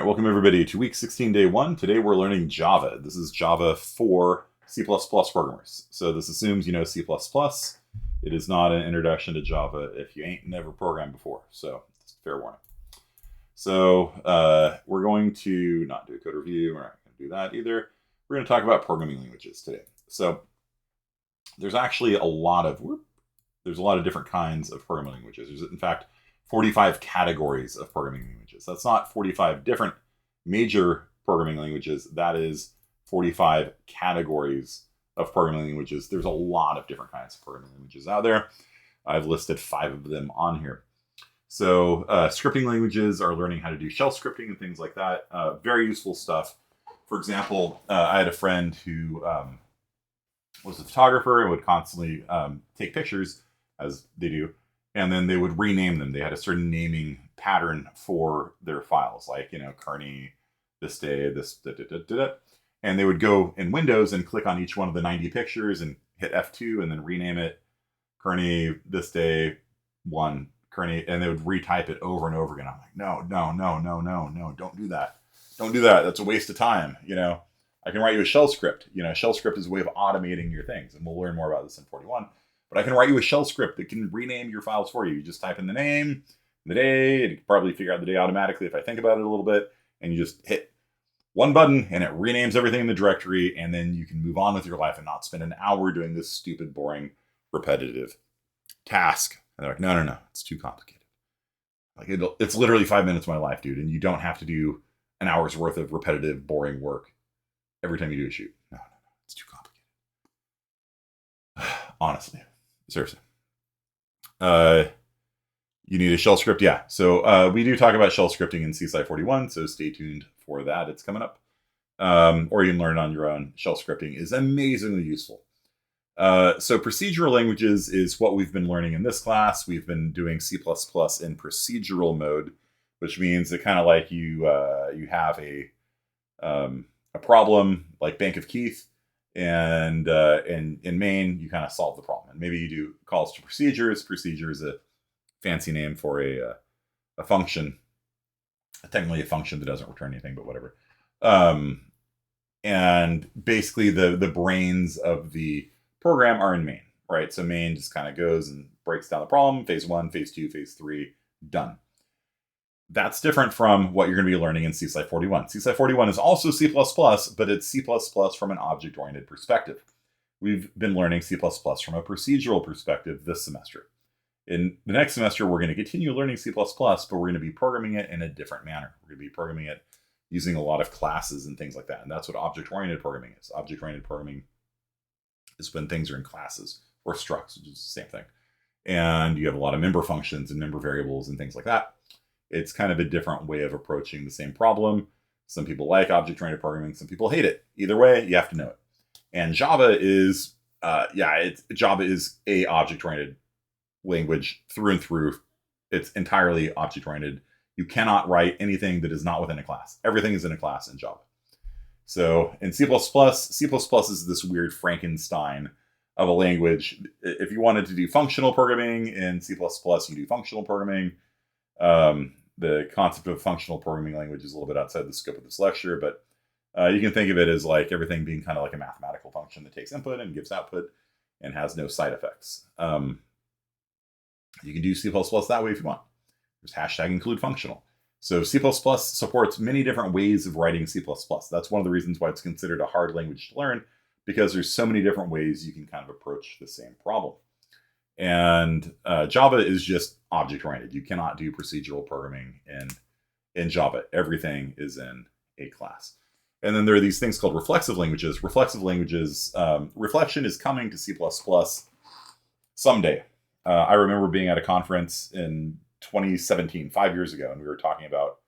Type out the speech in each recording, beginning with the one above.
right, welcome everybody to week 16, day 1. Today we're learning Java. This is Java for C++ programmers. So this assumes you know C++. It is not an introduction to Java if you ain't never programmed before. So it's fair warning. So we're going to not do a code review. We're not going to do that either. We're going to talk about programming languages today. So there's actually a lot of different kinds of programming languages. There's in fact 45 categories of programming languages. That's not 45 different major programming languages. That is 45 categories of programming languages. There's a lot of different kinds of programming languages out there. I've listed 5 of them on here. So scripting languages are learning how to do shell scripting and things like that. Very useful stuff. For example, I had a friend who was a photographer and would constantly take pictures, as they do, and then they would rename them. They had a certain naming pattern for their files, like, Kearney, this day, this, da, da, da, da, da. And they would go in Windows and click on each one of the 90 pictures and hit F2 and then rename it Kearney, this day, 1, Kearney, and they would retype it over and over again. I'm like, no, don't do that. Don't do that. That's a waste of time. I can write you a shell script. A shell script is a way of automating your things, and we'll learn more about this in 41. But I can write you a shell script that can rename your files for you. You just type in the name, the day, and you can probably figure out the day automatically if I think about it a little bit, and you just hit one button and it renames everything in the directory, and then you can move on with your life and not spend an hour doing this stupid, boring, repetitive task. And they're like, no, it's too complicated. Like it's literally 5 minutes of my life, dude, and you don't have to do an hour's worth of repetitive, boring work every time you do a shoot. No, it's too complicated. Honestly. Seriously. You need a shell script? Yeah. So we do talk about shell scripting in CSI 41, so stay tuned for that. It's coming up. Or you can learn it on your own. Shell scripting is amazingly useful. So procedural languages is what we've been learning in this class. We've been doing C++ in procedural mode, which means that kind of like you have a problem like Bank of Keith, and in main you kind of solve the problem, and maybe you do calls to procedures. Procedure is a fancy name for a function, technically a function that doesn't return anything, but whatever. And basically the brains of the program are in main, right? So main just kind of goes and breaks down the problem. Phase 1, phase 2, phase 3, done. That's different from what you're going to be learning in CSI 41. CSI 41 is also C++, but it's C++ from an object-oriented perspective. We've been learning C++ from a procedural perspective this semester. In the next semester, we're going to continue learning C++, but we're going to be programming it in a different manner. We're going to be programming it using a lot of classes and things like that. And that's what object-oriented programming is. Object-oriented programming is when things are in classes or structs, which is the same thing. And you have a lot of member functions and member variables and things like that. It's kind of a different way of approaching the same problem. Some people like object-oriented programming. Some people hate it. Either way, you have to know it. And Java is, Java is a object-oriented language through and through. It's entirely object-oriented. You cannot write anything that is not within a class. Everything is in a class in Java. So in C++, C++ is this weird Frankenstein of a language. If you wanted to do functional programming in C++, you do functional programming. The concept of functional programming language is a little bit outside the scope of this lecture, but you can think of it as like everything being kind of like a mathematical function that takes input and gives output and has no side effects. You can do C++ that way if you want. There's hashtag include functional. So C++ supports many different ways of writing C++. That's one of the reasons why it's considered a hard language to learn, because there's so many different ways you can kind of approach the same problem. And Java is just object-oriented. You cannot do procedural programming in Java. Everything is in a class. And then there are these things called reflexive languages. Reflexive languages, reflection is coming to C++ someday. I remember being at a conference in 2017, 5 years ago, and we were talking about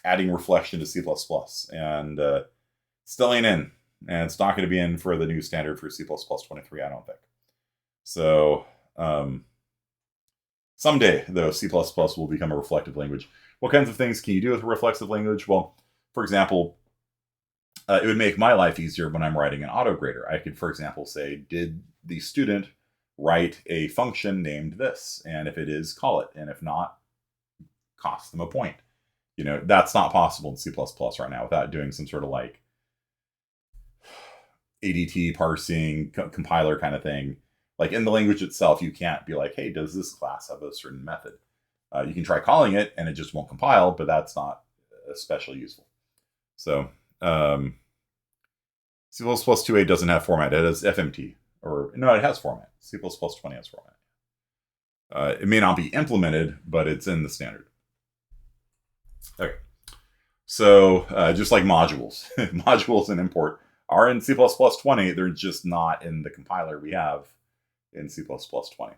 adding reflection to C++. And still ain't in. And it's not going to be in for the new standard for C++ 23, I don't think. So someday, though, C++ will become a reflective language. What kinds of things can you do with a reflexive language? Well, for example, it would make my life easier when I'm writing an autograder. I could, for example, say, did the student write a function named this? And if it is, call it. And if not, cost them a point. That's not possible in C++ right now without doing some sort of like ADT parsing, compiler kind of thing. Like in the language itself, you can't be like, hey, does this class have a certain method? You can try calling it and it just won't compile, but that's not especially useful. So C++ 2.8 doesn't have format. It has FMT. Or no, it has format. C++ 20 has format. It may not be implemented, but it's in the standard. Okay. So just like modules, modules and import are in C++ 20. They're just not in the compiler we have in C++ 20.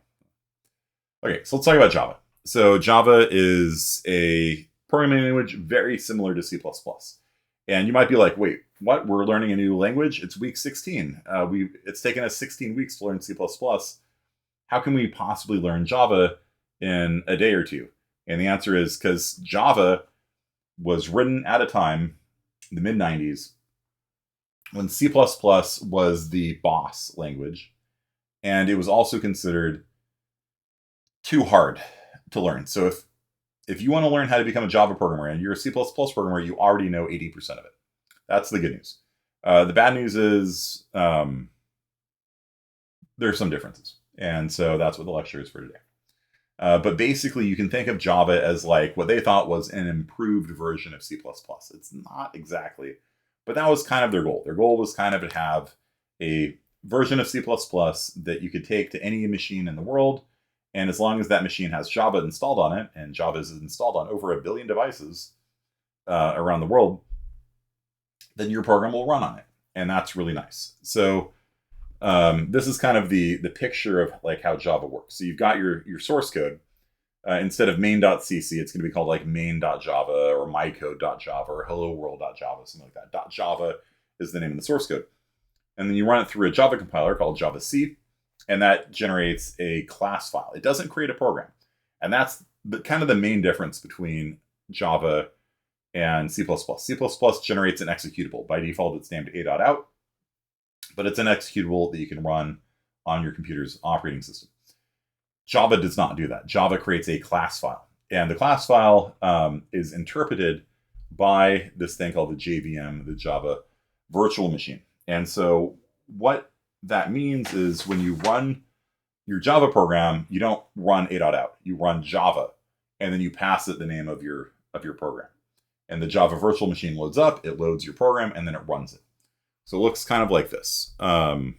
Okay, so let's talk about Java. So Java is a programming language very similar to C++. And you might be like, wait, what? We're learning a new language? It's week 16. It's taken us 16 weeks to learn C++. How can we possibly learn Java in a day or two? And the answer is because Java was written at a time, the mid-90s, when C++ was the boss language. And it was also considered too hard to learn. So if you want to learn how to become a Java programmer and you're a C++ programmer, you already know 80% of it. That's the good news. The bad news is there's some differences. And so that's what the lecture is for today. But basically, you can think of Java as like what they thought was an improved version of C++. It's not exactly, but that was kind of their goal. Their goal was kind of to have a version of C++ that you could take to any machine in the world. And as long as that machine has Java installed on it, and Java is installed on over 1 billion devices around the world, then your program will run on it. And that's really nice. So this is kind of the picture of like how Java works. So you've got your source code. Instead of main.cc, it's going to be called like main.java or mycode.java or helloworld.java, something like that. .java is the name of the source code. And then you run it through a Java compiler called Java-C, and that generates a class file. It doesn't create a program. And that's kind of the main difference between Java and C++. C++ generates an executable. By default, it's named a.out, but it's an executable that you can run on your computer's operating system. Java does not do that. Java creates a class file. And the class file is interpreted by this thing called the JVM, the Java virtual machine. And so what that means is when you run your Java program, you don't run a.out. You run Java, and then you pass it the name of your program. And the Java virtual machine loads up, it loads your program, and then it runs it. So it looks kind of like this. So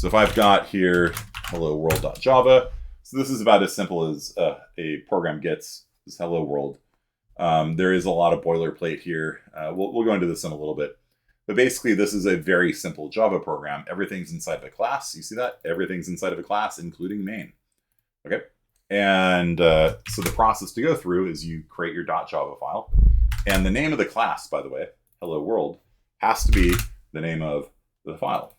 if I've got here hello world.java, so this is about as simple as a program gets, is hello world. There is a lot of boilerplate here. We'll go into this in a little bit. But basically, this is a very simple Java program. Everything's inside of a class. You see that? Everything's inside of a class, including main. Okay? And so the process to go through is you create your .java file. And the name of the class, by the way, hello world, has to be the name of the file.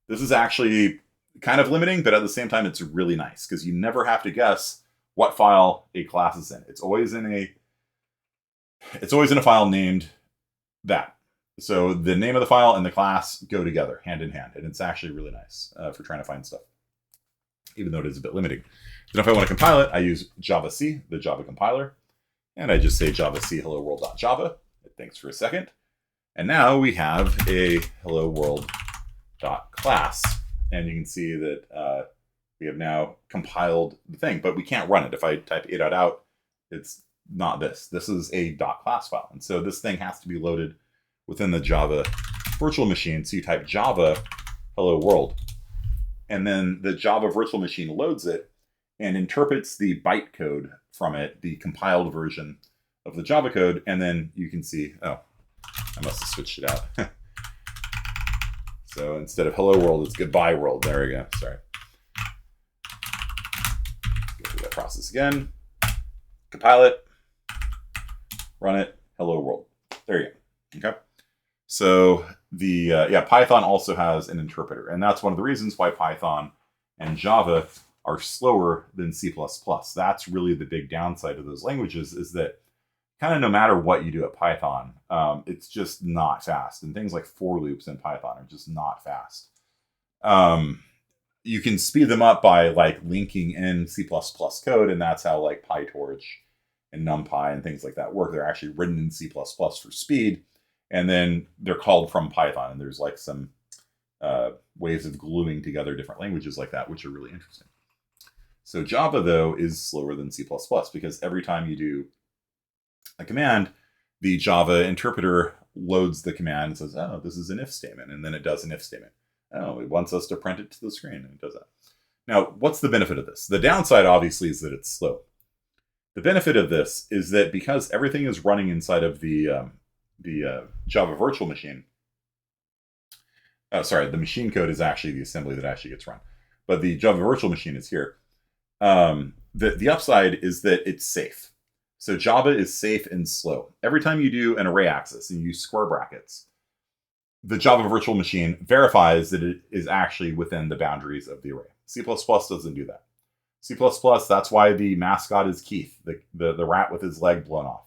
This is actually kind of limiting, but at the same time, it's really nice because you never have to guess what file a class is in. It's always in a file named that. So the name of the file and the class go together, hand in hand, and it's actually really nice for trying to find stuff, even though it is a bit limiting. Then if I want to compile it, I use Java-C, the Java compiler, and I just say Java-C hello world.java. It thinks for a second. And now we have a hello world.class, and you can see that we have now compiled the thing, but we can't run it. If I type a.out, it's not this. This is a .class file. And so this thing has to be loaded within the Java virtual machine. So you type Java hello world, and then the Java virtual machine loads it and interprets the bytecode from it, the compiled version of the Java code. And then you can see, oh, I must have switched it out. So instead of hello world, it's goodbye world. There we go. Sorry. Go through that process again. Compile it. Run it. Hello world. There you go. Okay. So Python also has an interpreter, and that's one of the reasons why Python and Java are slower than C++. That's really the big downside of those languages, is that kind of no matter what you do at Python, it's just not fast. And things like for loops in Python are just not fast. you can speed them up by like linking in C++ code, and that's how like PyTorch and NumPy and things like that work. They're actually written in C++ for speed, and then they're called from Python. And there's like some ways of gluing together different languages like that, which are really interesting. So Java, though, is slower than C++ because every time you do a command, the Java interpreter loads the command and says, oh, this is an if statement. And then it does an if statement. Oh, it wants us to print it to the screen, and it does that. Now, what's the benefit of this? The downside, obviously, is that it's slow. The benefit of this is that because everything is running inside of the Java virtual machine, the machine code is actually the assembly that actually gets run. But the Java virtual machine is here. The upside is that it's safe. So Java is safe and slow. Every time you do an array access and you use square brackets, the Java virtual machine verifies that it is actually within the boundaries of the array. C++ doesn't do that. C++, that's why the mascot is Keith, the rat with his leg blown off.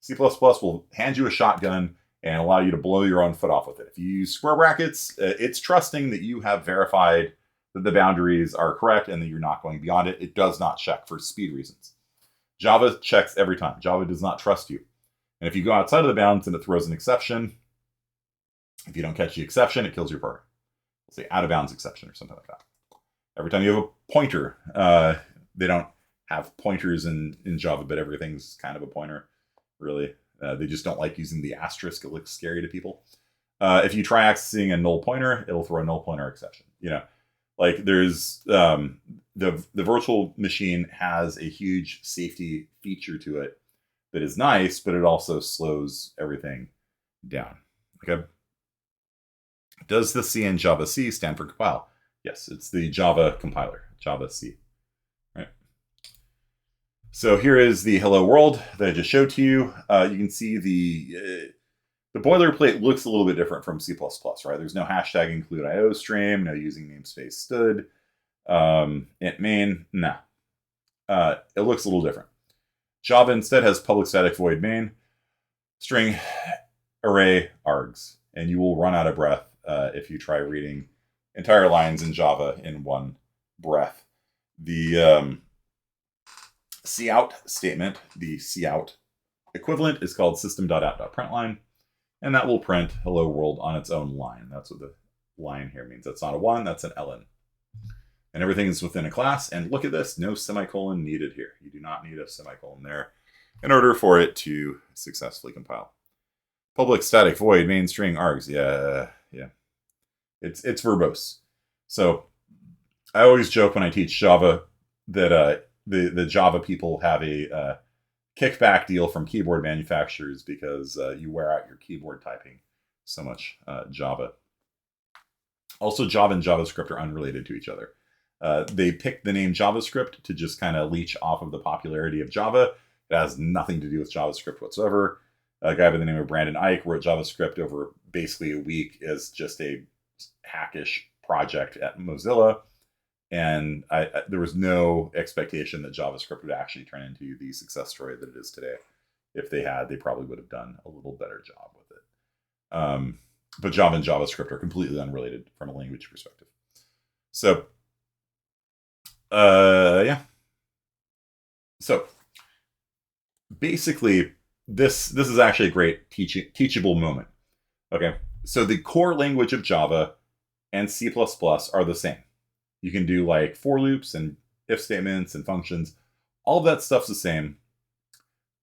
C++ will hand you a shotgun and allow you to blow your own foot off with it. If you use square brackets, it's trusting that you have verified that the boundaries are correct and that you're not going beyond it. It does not check for speed reasons. Java checks every time. Java does not trust you. And if you go outside of the bounds and it throws an exception, if you don't catch the exception, it kills your program. We'll say out of bounds exception or something like that. Every time you have a pointer, they don't have pointers in Java, but everything's kind of a pointer, really. They just don't like using the asterisk. It looks scary to people. If you try accessing a null pointer, it'll throw a null pointer exception. Like there's the virtual machine has a huge safety feature to it that is nice, but it also slows everything down. Okay. Does the C in Java C stand for compile? Yes, it's the Java compiler, Java C. Right. So here is the hello world that I just showed to you. You can see the boilerplate looks a little bit different from C++, right? There's no hashtag include IO stream, no using namespace stood, int main, no. It looks a little different. Java instead has public static void main, string array args, and you will run out of breath if you try reading entire lines in Java in one breath. The cout statement, the cout equivalent, is called system.out.println, and that will print hello world on its own line. That's what the line here means. That's not a 1, that's an ln. And everything is within a class. And look at this, no semicolon needed here. You do not need a semicolon there in order for it to successfully compile. Public static void main string args. Yeah. It's verbose. So I always joke when I teach Java that the Java people have a kickback deal from keyboard manufacturers because you wear out your keyboard typing so much Java. Also, Java and JavaScript are unrelated to each other. They picked the name JavaScript to just kind of leech off of the popularity of Java. It has nothing to do with JavaScript whatsoever. A guy by the name of Brandon Ike wrote JavaScript over basically a week as just a hackish project at Mozilla. And there was no expectation that JavaScript would actually turn into the success story that it is today. If they had, they probably would have done a little better job with it. But Java and JavaScript are completely unrelated from a language perspective. So, yeah. So, basically, this is actually a great teachable moment. Okay, so the core language of Java and C++ are the same. You can do like for loops and if statements and functions. All of that stuff's the same,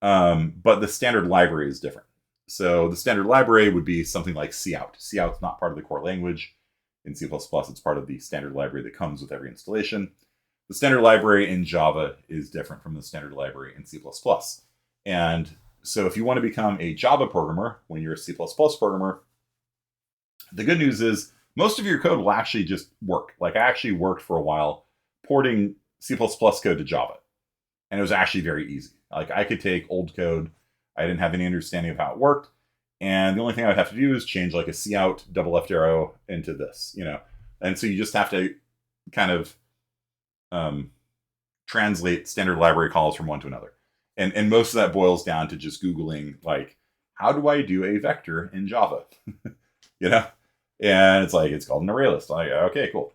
but the standard library is different. So the standard library would be something like cout. Cout's not part of the core language. In C++, it's part of the standard library that comes with every installation. The standard library in Java is different from the standard library in C++. And so if you want to become a Java programmer when you're a C++ programmer, the good news is most of your code will actually just work. Like I actually worked for a while porting C++ code to Java. And it was actually very easy. Like I could take old code. I didn't have any understanding of how it worked. And the only thing I would have to do is change like a cout double left arrow into this, And so you just have to kind of translate standard library calls from one to another. And most of that boils down to just Googling, like, how do I do a vector in Java? And it's like, it's called an array list. Like, okay, cool.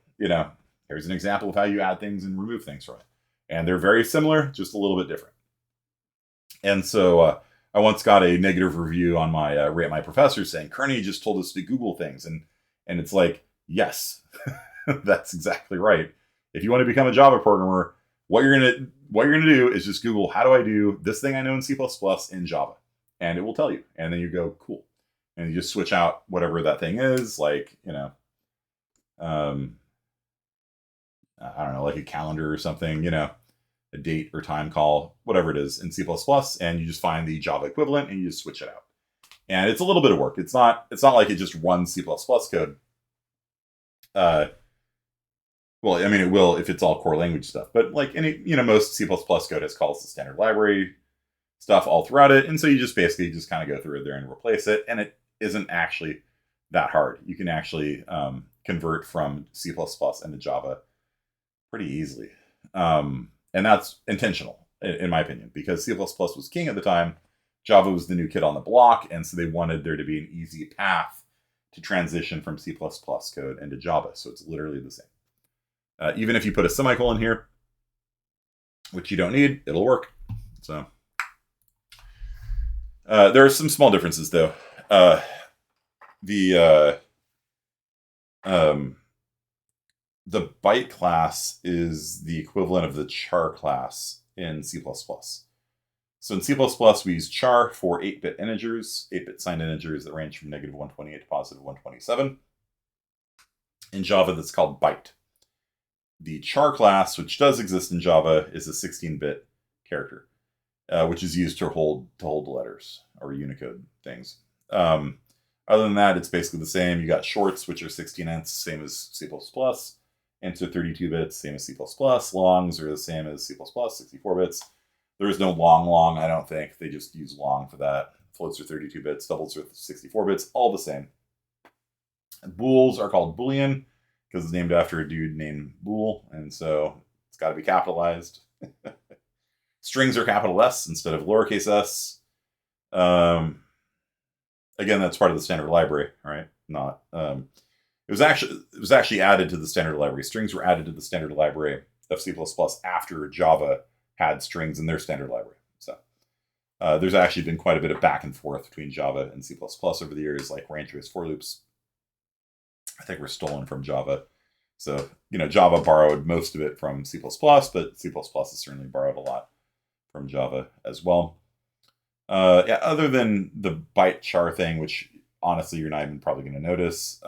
Here's an example of how you add things and remove things from it. And they're very similar, just a little bit different. And so I once got a negative review on my Rate My Professor saying, Kearney just told us to Google things. And it's like, yes, that's exactly right. If you want to become a Java programmer, what you're gonna do is just Google, how do I do this thing I know in C++ in Java? And it will tell you. And then you go, cool. And you just switch out whatever that thing is, like, you know, I don't know, like a calendar or something, you know, a date or time call, whatever it is in C++, and you just find the Java equivalent and you just switch it out. And it's a little bit of work. It's not like it just runs C++ code. Well, I mean, it will if it's all core language stuff, but like any, you know, most C++ code has calls to standard library stuff all throughout it. And so you just basically just kind of go through it there and replace it. And it isn't actually that hard. You can actually convert from C++ into Java pretty easily. And that's intentional, in my opinion, because C++ was king at the time. Java was the new kid on the block. And so they wanted there to be an easy path to transition from C++ code into Java. So it's literally the same. Even if you put a semicolon here, which you don't need, it'll work. So there are some small differences, though. The byte class is the equivalent of the char class in C++. So in C++, we use char for 8-bit integers, 8-bit signed integers that range from -128 to +127. In Java, that's called byte. The char class, which does exist in Java, is a 16-bit character, which is used to hold the letters or Unicode things. Other than that, it's basically the same. You got shorts, which are 16th, same as C++. Int are 32 bits, same as C++. Longs are the same as C++, 64 bits. There is no long, I don't think. They just use long for that. Floats are 32 bits, doubles are 64 bits, all the same. And bools are called Boolean, because it's named after a dude named Boole, and so it's got to be capitalized. Strings are capital S instead of lowercase s. Again, that's part of the standard library, right? Not. It was actually added to the standard library. Strings were added to the standard library of C++ after Java had strings in their standard library. So there's actually been quite a bit of back and forth between Java and C++ over the years, like range based for loops. I think were stolen from Java. So, you know, Java borrowed most of it from C++, but C++ has certainly borrowed a lot from Java as well. Yeah, other than the byte char thing, which honestly you're not even probably going to notice.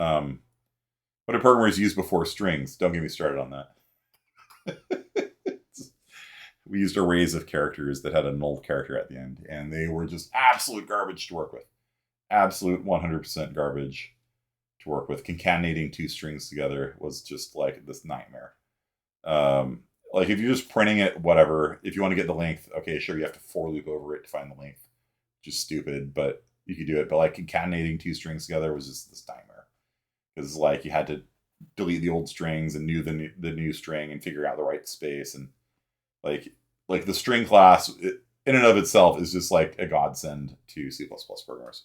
What do programmers use before strings? Don't get me started on that. We used arrays of characters that had a null character at the end, and they were just absolute garbage to work with. Absolute 100% garbage to work with. Concatenating two strings together was just like this nightmare. Like if you're just printing it, whatever, if you want to get the length, okay, sure, you have to for loop over it to find the length. Just stupid, but you could do it. But like concatenating two strings together was just this nightmare. Because like you had to delete the old strings and the new string and figure out the right space. And like the string class in and of itself is just like a godsend to C++ programmers.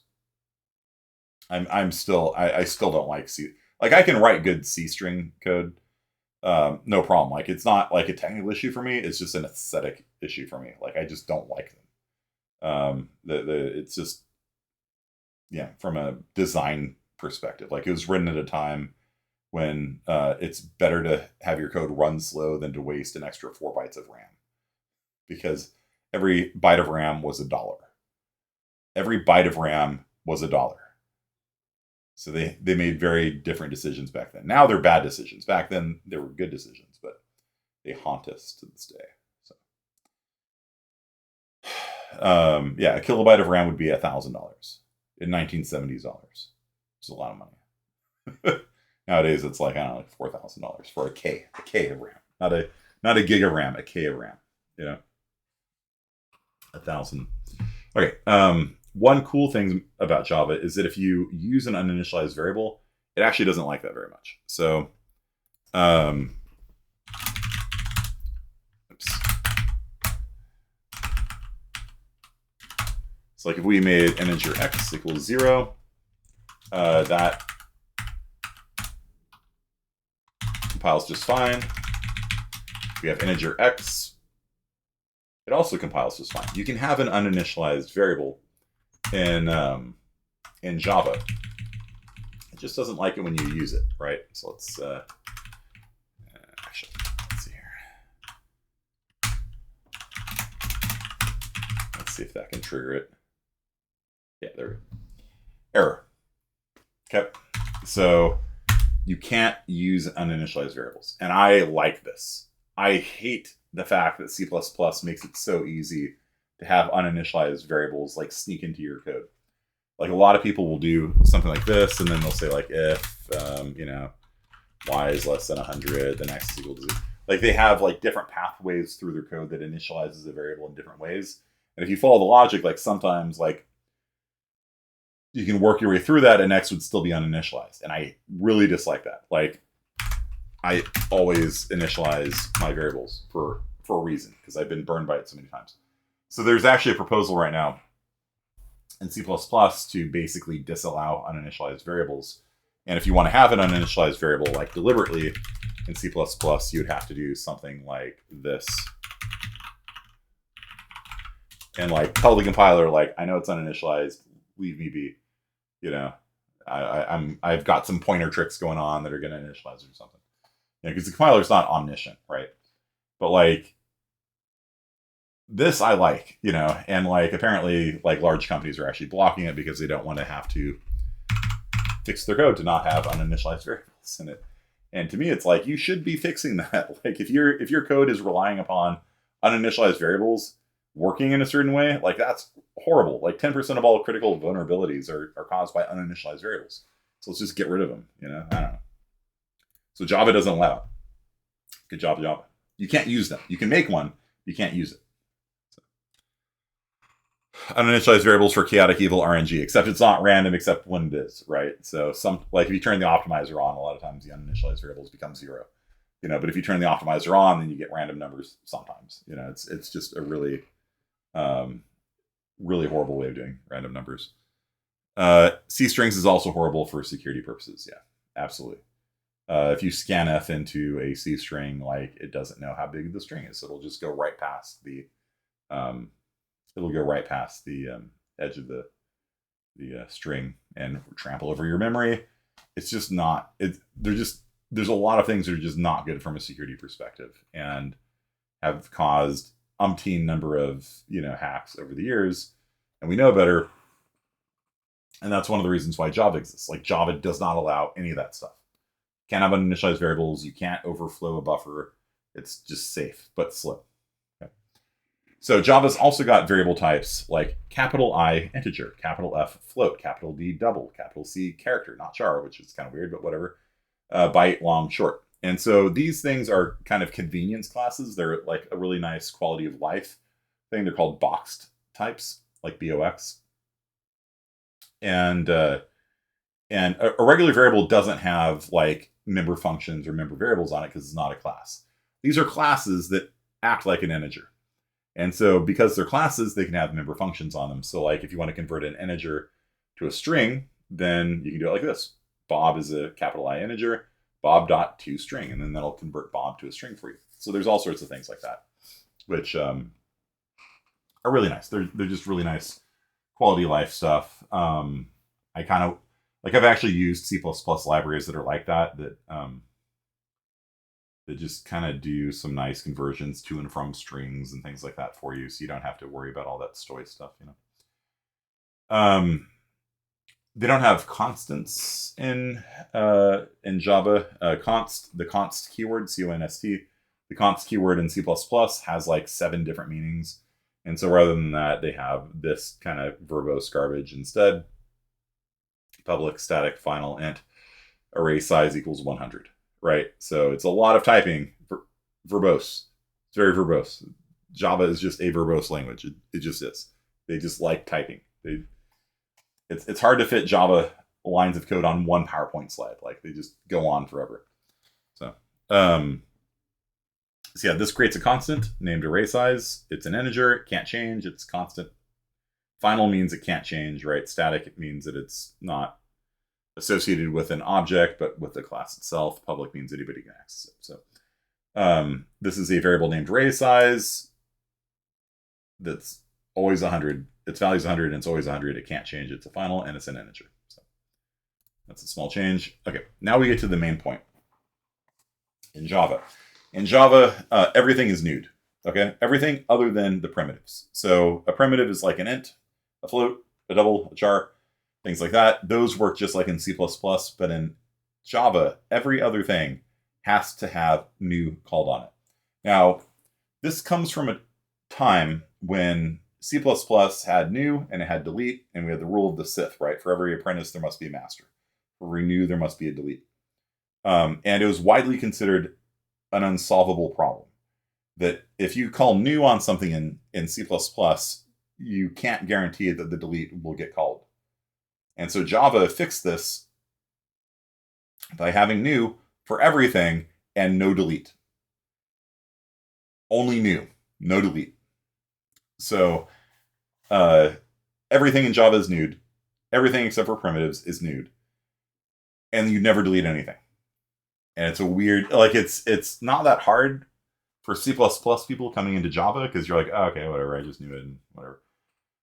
I still don't like C. Like I can write good C string code, no problem. Like it's not like a technical issue for me. It's just an aesthetic issue for me. Like I just don't like them. It's just, yeah, from a design perspective. Like it was written at a time when it's better to have your code run slow than to waste an extra 4 bytes of RAM, because every byte of RAM was $1. Every byte of RAM was $1. So they made very different decisions back then. Now they're bad decisions. Back then they were good decisions, but they haunt us to this day. So, yeah, a kilobyte of RAM would be $1,000 in 1970s dollars. It's a lot of money. Nowadays it's like, I don't know, like $4,000 for a K of RAM, not a gig of RAM, a K of RAM. You know, 1,000. Okay. One cool thing about Java is that if you use an uninitialized variable, it actually doesn't like that very much. So, oops. So like if we made integer x equals 0, that compiles just fine. We have integer x. It also compiles just fine. You can have an uninitialized variable in Java. It just doesn't like it when you use it, right? So let's actually, let's see here. Let's see if that can trigger it. Yeah, there we go. Error. Okay, so you can't use uninitialized variables, and I like this. I hate the fact that C++ makes it so easy to have uninitialized variables like sneak into your code. Like a lot of people will do something like this, and then they'll say like if y is less than 100, then x is equal to 0. Like they have like different pathways through their code that initializes a variable in different ways. And if you follow the logic, like sometimes like you can work your way through that and x would still be uninitialized. And I really dislike that. Like I always initialize my variables for a reason, because I've been burned by it so many times. So there's actually a proposal right now in C++ to basically disallow uninitialized variables. And if you want to have an uninitialized variable like deliberately in C++, you'd have to do something like this. And like tell the compiler, like, I know it's uninitialized, leave me be. You know, I've got some pointer tricks going on that are going to initialize it or something. You know, because the compiler's not omniscient, right? But like this I like, you know, and like apparently like large companies are actually blocking it because they don't want to have to fix their code to not have uninitialized variables in it. And to me, it's like you should be fixing that. Like if your code is relying upon uninitialized variables working in a certain way, like that's horrible. Like 10% of all critical vulnerabilities are caused by uninitialized variables. So let's just get rid of them, you know? I don't know. So Java doesn't allow it. Good job, Java. You can't use them. You can make one, you can't use it. So. Uninitialized variables for chaotic evil RNG, except it's not random except when it is, right? So some, like if you turn the optimizer on, a lot of times the uninitialized variables become 0. You know, but if you turn the optimizer on, then you get random numbers sometimes. You know, it's just a really really horrible way of doing random numbers. C strings is also horrible for security purposes. Yeah, absolutely. If you scanf into a C string, like it doesn't know how big the string is, so it'll just go right past the edge of the string and trample over your memory. It's just not. There's a lot of things that are just not good from a security perspective, and have caused umpteen number of hacks over the years, and we know better. And that's one of the reasons why Java exists. Like Java does not allow any of that stuff. Can't have uninitialized variables. You can't overflow a buffer. It's just safe, but slow. Okay. So Java's also got variable types like capital I integer, capital F float, capital D double, capital C character, not char, which is kind of weird, but whatever. Byte, long, short. And so these things are kind of convenience classes. They're like a really nice quality of life thing. They're called boxed types, like BOX. And a regular variable doesn't have like member functions or member variables on it because it's not a class. These are classes that act like an integer. And so because they're classes, they can have member functions on them. So like if you want to convert an integer to a string, then you can do it like this. Bob is a capital I integer, bob.toString, and then that'll convert Bob to a string for you. So there's all sorts of things like that, which are really nice. They're just really nice quality of life stuff. I kind of like, I've actually used C++ libraries that are like that just kind of do some nice conversions to and from strings and things like that for you, so you don't have to worry about all that stoy stuff, They don't have constants in Java. The const keyword, const, the const keyword in C++ has like 7 different meanings. And so rather than that, they have this kind of verbose garbage instead. Public static final int array size equals 100, right? So it's a lot of typing, verbose. It's very verbose. Java is just a verbose language. It just is. They just like typing. It's hard to fit Java lines of code on one PowerPoint slide. Like they just go on forever. So yeah, this creates a constant named array size. It's an integer. It can't change. It's constant. Final means it can't change, right? Static, it means that it's not associated with an object, but with the class itself. Public means anybody can access it. So this is a variable named array size that's always 100. Its value is 100 and it's always 100. It can't change. It's a final and it's an integer. So that's a small change. Okay, now we get to the main point. In Java, everything is nude. Okay, everything other than the primitives. So a primitive is like an int, a float, a double, a char, things like that. Those work just like in C++, but in Java, every other thing has to have new called on it. Now, this comes from a time when C++ had new and it had delete, and we had the rule of the Sith, right? For every apprentice, there must be a master. For every new, there must be a delete. And it was widely considered an unsolvable problem. That if you call new on something in C++, you can't guarantee that the delete will get called. And so Java fixed this by having new for everything and no delete. Only new, no delete. So everything in Java is nude. Everything except for primitives is nude. And you never delete anything. And it's a weird, like it's not that hard for C++ people coming into Java, because you're like, oh, okay, whatever, I just knew it and whatever.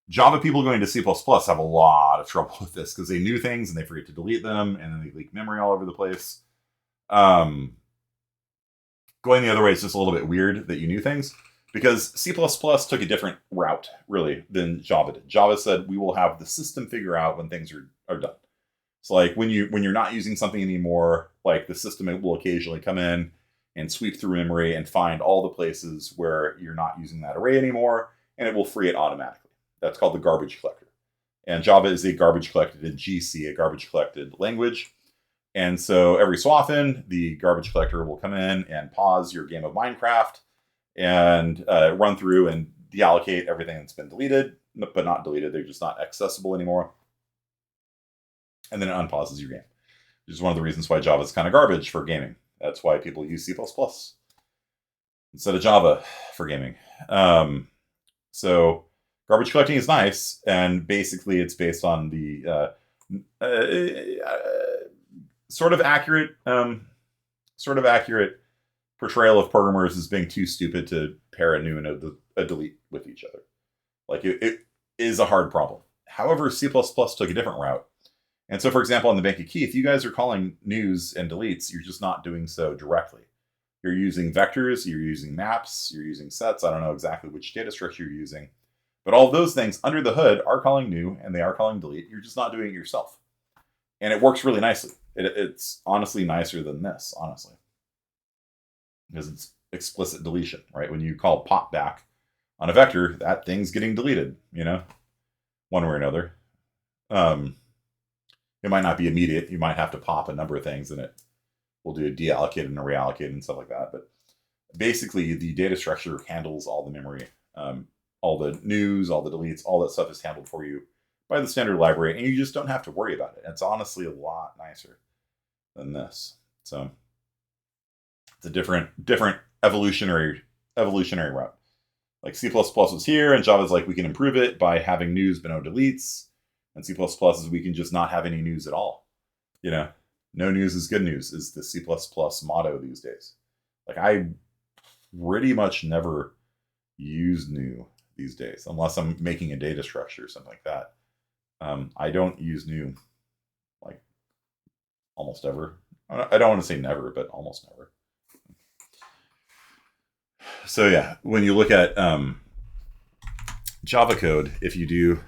Java people going to C++ have a lot of trouble with this because they knew things and they forget to delete them, and then they leak memory all over the place. Going the other way is just a little bit weird that you knew things, because C++ took a different route, really, than Java did. Java said, we will have the system figure out when things are done. So like when you're not using something anymore, like the system will occasionally come in and sweep through memory and find all the places where you're not using that array anymore, and it will free it automatically. That's called the garbage collector. And Java is a garbage collected in GC, a garbage collected language. And so every so often, the garbage collector will come in and pause your game of Minecraft and run through and deallocate everything that's been deleted, but not deleted. They're just not accessible anymore. And then it unpauses your game, which is one of the reasons why Java is kind of garbage for gaming. That's why people use C++ instead of Java for gaming. So garbage collecting is nice, and basically it's based on the sort of accurate portrayal of programmers as being too stupid to pair a new and a delete with each other. Like it is a hard problem. However, C++ took a different route. And so, for example, on the Bank of Key, if you guys are calling news and deletes, you're just not doing so directly. You're using vectors, you're using maps, you're using sets. I don't know exactly which data structure you're using. But all of those things under the hood are calling new and they are calling delete. You're just not doing it yourself. And it works really nicely. It's honestly nicer than this, honestly. Because it's explicit deletion, right? When you call pop back on a vector, that thing's getting deleted, one way or another. It might not be immediate. You might have to pop a number of things and it will do a deallocate and a reallocate and stuff like that. But basically, the data structure handles all the memory. All the news, all the deletes, all that stuff is handled for you by the standard library, and you just don't have to worry about it. It's honestly a lot nicer than this. So it's a different evolutionary route. Like C++ was here, and Java's like, we can improve it by having news but no deletes. And C++ is we can just not have any news at all. No news is good news is the C++ motto these days. Like I pretty much never use new these days, unless I'm making a data structure or something like that. I don't use new like almost ever. I don't want to say never, but almost never. So yeah, when you look at Java code, if you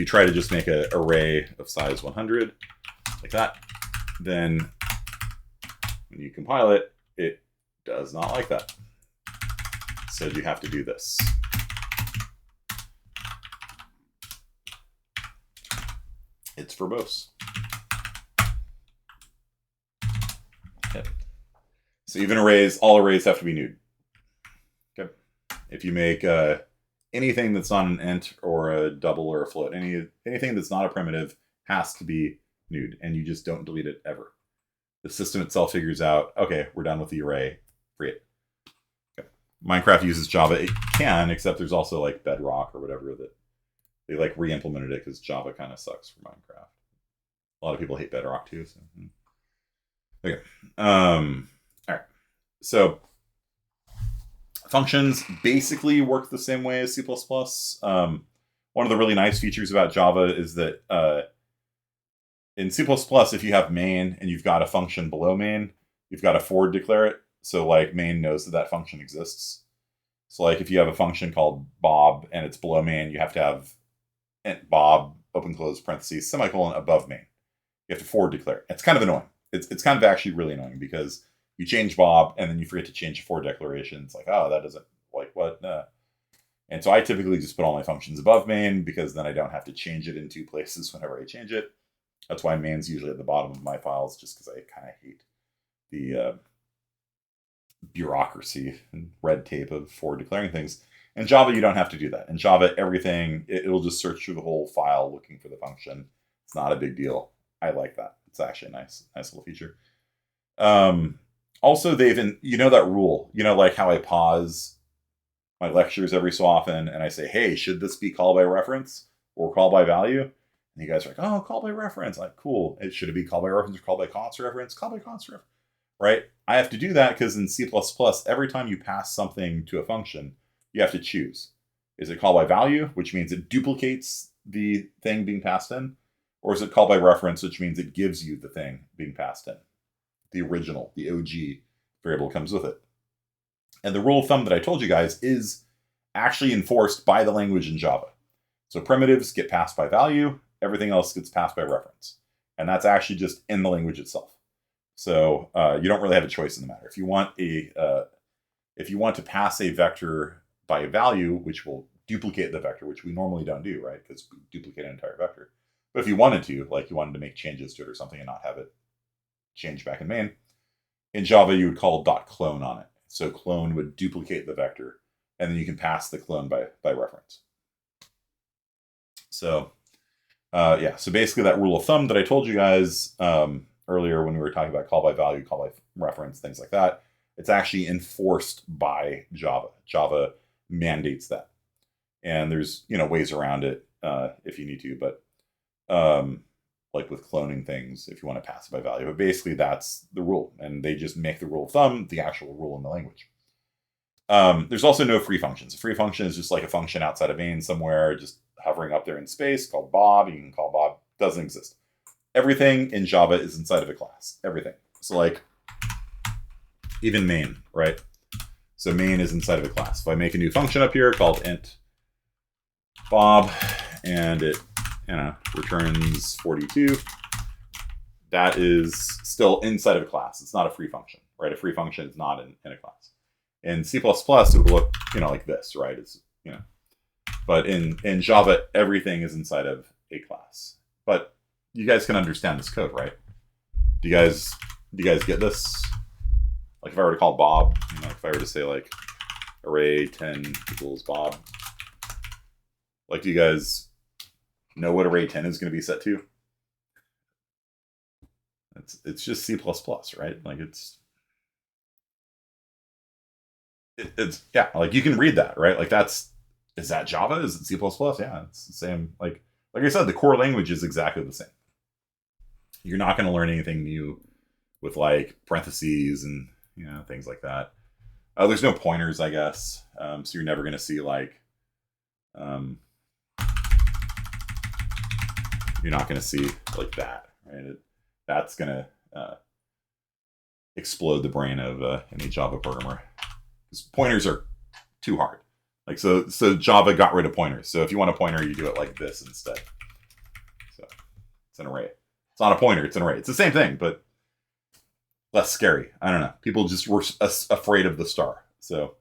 try to just make an array of size 100 like that, then when you compile it, it does not like that. So you have to do this. It's verbose. Okay. So even all arrays have to be nude. Okay. If you make anything that's not an int or a double or a float, anything that's not a primitive has to be nude, and you just don't delete it ever. The system itself figures out, okay, we're done with the array, free it. Okay. Minecraft uses Java. It can, except there's also like Bedrock or whatever that they like re-implemented it because Java kind of sucks for Minecraft. A lot of people hate Bedrock too. So. Okay. All right. So functions basically work the same way as C++. One of the really nice features about Java is that in C++, if you have main and you've got a function below main, you've got to forward declare it. So like main knows that that function exists. So like if you have a function called Bob and it's below main, you have to have int Bob, open close parentheses, semicolon above main. You have to forward declare it. It's kind of annoying. It's kind of actually really annoying because you change Bob and then you forget to change a forward declaration. It's like, oh, that doesn't, like, what? And so I typically just put all my functions above main because then I don't have to change it in two places whenever I change it. That's why main's usually at the bottom of my files, just because I kind of hate the bureaucracy and red tape of forward declaring things. In Java, you don't have to do that. In Java, everything, it'll just search through the whole file looking for the function. It's not a big deal. I like that. It's actually a nice little feature. Also, you know that rule, like how I pause my lectures every so often and I say, hey, should this be call by reference or call by value? And you guys are like, oh, call by reference. Like, cool. Should it be call by reference or call by const reference? Call by const reference, right? I have to do that because in C++, every time you pass something to a function, you have to choose. Is it call by value, which means it duplicates the thing being passed in? Or is it call by reference, which means it gives you the thing being passed in? The original, the OG variable comes with it. And the rule of thumb that I told you guys is actually enforced by the language in Java. So primitives get passed by value, everything else gets passed by reference. And that's actually just in the language itself. So you don't really have a choice in the matter. If you want to pass a vector by value, which will duplicate the vector, which we normally don't do, right? Because we duplicate an entire vector. But if you wanted to, like you wanted to make changes to it or something and not have it change back in main, in Java you would call .clone on it. So clone would duplicate the vector, and then you can pass the clone by reference. So yeah, so basically that rule of thumb that I told you guys earlier when we were talking about call by value, call by reference, things like that, it's actually enforced by Java. Java mandates that. And there's ways around it if you need to, but like with cloning things, if you want to pass it by value. But basically that's the rule, and they just make the rule of thumb the actual rule in the language. There's also no free functions. A free function is just like a function outside of main somewhere, just hovering up there in space, called Bob. You can call Bob. Doesn't exist. Everything in Java is inside of a class. Everything. So like even main, right? So main is inside of a class. If I make a new function up here called int Bob, and it returns 42, that is still inside of a class. It's not a free function, right? A free function is not in a class. In C++, it would look, like this, right? It's, but in Java, everything is inside of a class. But you guys can understand this code, right? Do you guys get this? Like if I were to call Bob, if I were to say like array 10 equals Bob, like do you guys know what array 10 is going to be set to? It's just C++, right? Like it's yeah, like you can read that, right? Like is that Java? Is it C++? Yeah, it's the same. Like I said, the core language is exactly the same. You're not going to learn anything new with like parentheses and things like that. There's no pointers, I guess. So you're never going to see like you're not going to see like that, right? That's going to explode the brain of any Java programmer. Because pointers are too hard. Like so Java got rid of pointers. So if you want a pointer, you do it like this instead. So it's an array. It's not a pointer, it's an array. It's the same thing, but less scary. I don't know. People just were afraid of the star. So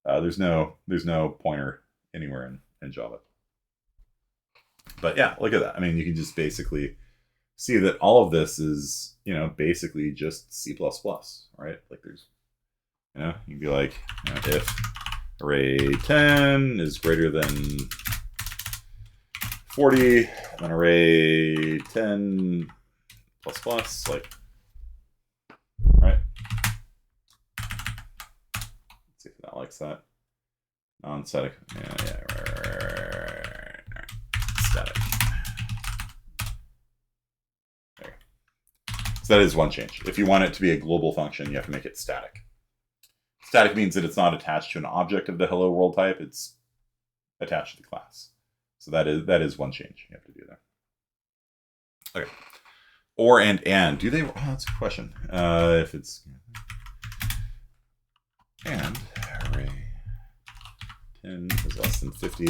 there's no pointer anywhere in Java. But yeah, look at that. I mean, you can just basically see that all of this is, basically just C++, right? Like there's, you can be like, if array 10 is greater than 40, then array 10 plus plus, like, right? Let's see if that likes that. Non-static, yeah, right. Static. So that is one change. If you want it to be a global function, you have to make it static. Static means that it's not attached to an object of the hello world type. It's attached to the class. So that is one change you have to do there. Okay. Or and. Do they? Oh, that's a good question. If it's and array 10 is less than 50.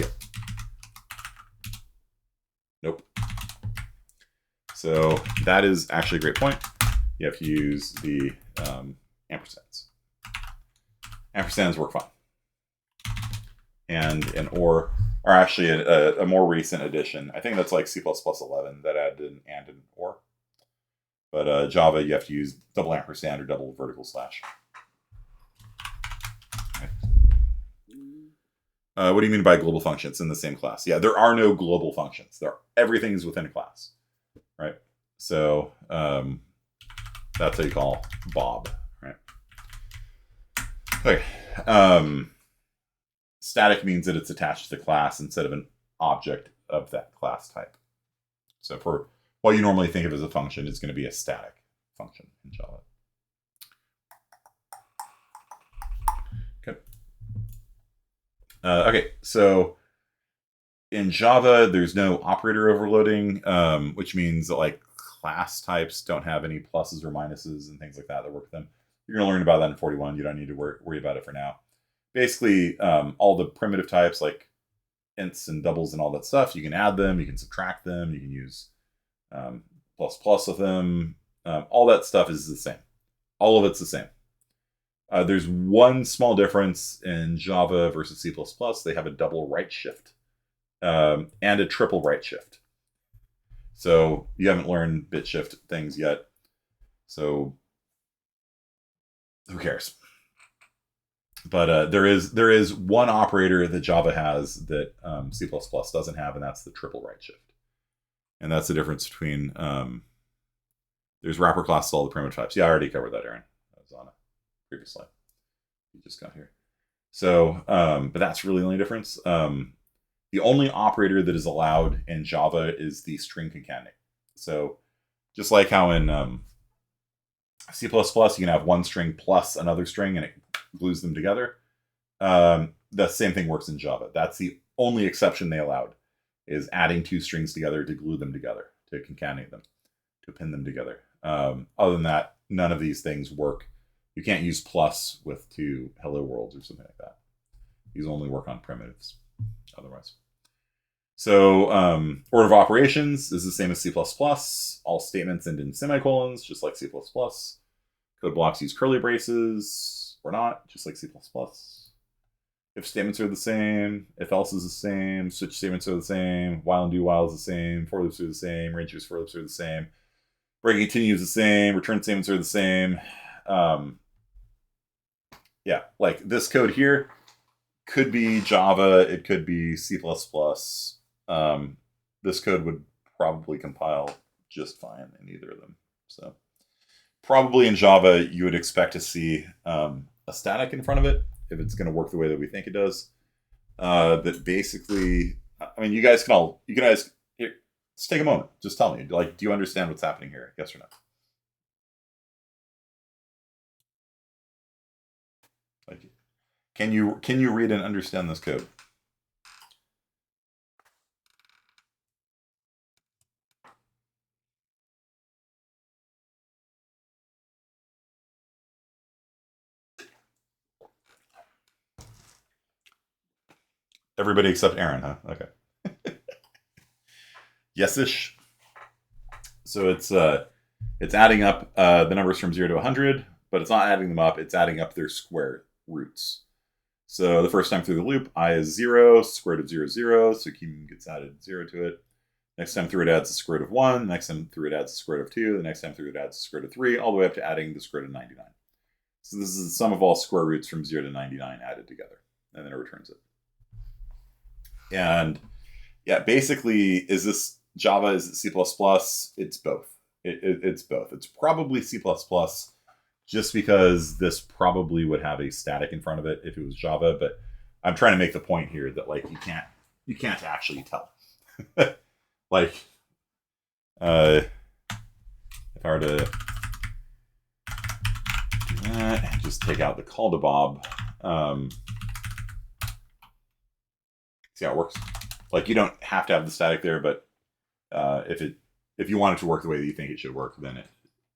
Nope. So that is actually a great point. You have to use the ampersands. Ampersands work fine. And an or are actually a more recent addition. I think that's like C++ 11 that added an and an or. But Java, you have to use double ampersand or double vertical slash. Okay. What do you mean by global function? It's in the same class. Yeah, there are no global functions. Everything's within a class, right? So that's how you call Bob, right? Okay. Static means that it's attached to the class instead of an object of that class type. So for what you normally think of as a function, it's going to be a static function in Java. Okay. Okay, so in Java, there's no operator overloading, which means that like class types don't have any pluses or minuses and things like that work with them. You're going to learn about that in 41. You don't need to worry about it for now. Basically, all the primitive types like ints and doubles and all that stuff, you can add them, you can subtract them, you can use plus plus of them. All that stuff is the same. All of it's the same. There's one small difference in Java versus C++. They have a double right shift and a triple right shift. So you haven't learned bit shift things yet. So who cares? But there is one operator that Java has that C++ doesn't have, and that's the triple right shift. And that's the difference between there's wrapper classes, all the primitive types. Yeah, I already covered that, Aaron. That was on a previous slide. You just got here. So, but that's really the only difference. The only operator that is allowed in Java is the string concatenate. So just like how in C++ you can have one string plus another string and it glues them together. The same thing works in Java. That's the only exception they allowed, is adding two strings together to glue them together, to concatenate them, to pin them together. Other than that, none of these things work. You can't use plus with two hello worlds or something like that. These only work on primitives otherwise. So order of operations is the same as C++. All statements end in semicolons, just like C++. Code blocks use curly braces, or not, just like C++. If statements are the same, if else is the same, switch statements are the same, while and do while is the same, for loops are the same, range use for loops are the same, break and continue is the same, return statements are the same. Yeah, like this code here could be Java, it could be C++. This code would probably compile just fine in either of them. So probably in Java, you would expect to see a static in front of it if it's going to work the way that we think it does. That basically, I mean, you guys, here, let's take a moment. Just tell me, like, do you understand what's happening here? Yes or no? Like, can you read and understand this code? Everybody except Aaron, huh? Okay. Yes-ish. So it's adding up the numbers from 0 to 100, but it's not adding them up. It's adding up their square roots. So the first time through the loop, I is 0, square root of 0 is 0, so Kim gets added 0 to it. Next time through it adds the square root of 1. Next time through it adds the square root of 2. The next time through it adds the square root of 3, all the way up to adding the square root of 99. So this is the sum of all square roots from 0 to 99 added together, and then it returns it. And yeah, basically, is this Java? Is it C++? It's both. It's both. It's probably C++, just because this probably would have a static in front of it if it was Java. But I'm trying to make the point here that like you can't actually tell. Like, if I were to and just take out the call to Bob. See how it works. Like, you don't have to have the static there, but if you want it to work the way that you think it should work, then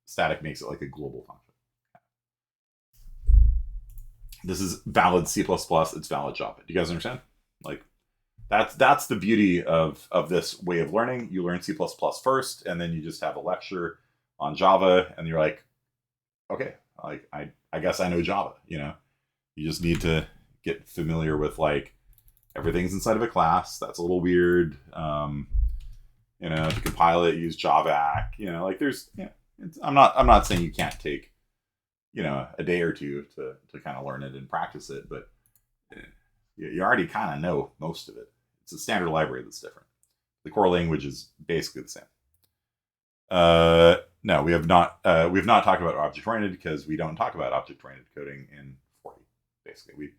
static makes it like a global function. This is valid C++. It's valid Java. Do you guys understand? Like, that's the beauty of this way of learning. You learn C++ first, and then you just have a lecture on Java, and you're like, okay, like I guess I know Java. You know, you just need to get familiar with like everything's inside of a class. That's a little weird. You know, to compile it, use javac. You know, like there's, yeah. I'm not saying you can't take, you know, a day or two to kind of learn it and practice it, but you already kind of know most of it. It's a standard library that's different. The core language is basically the same. No, we have not talked about object-oriented because we don't talk about object-oriented coding in 40. Basically,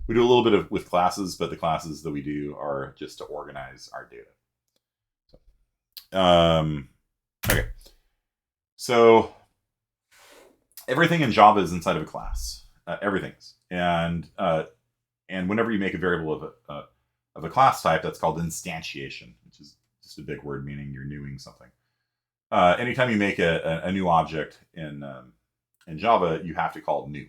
we do a little bit with classes, but the classes that we do are just to organize our data. Okay. So everything in Java is inside of a class. Everything's, and whenever you make a variable of a class type, that's called instantiation, which is just a big word meaning you're newing something. Anytime you make a new object in Java, you have to call it new,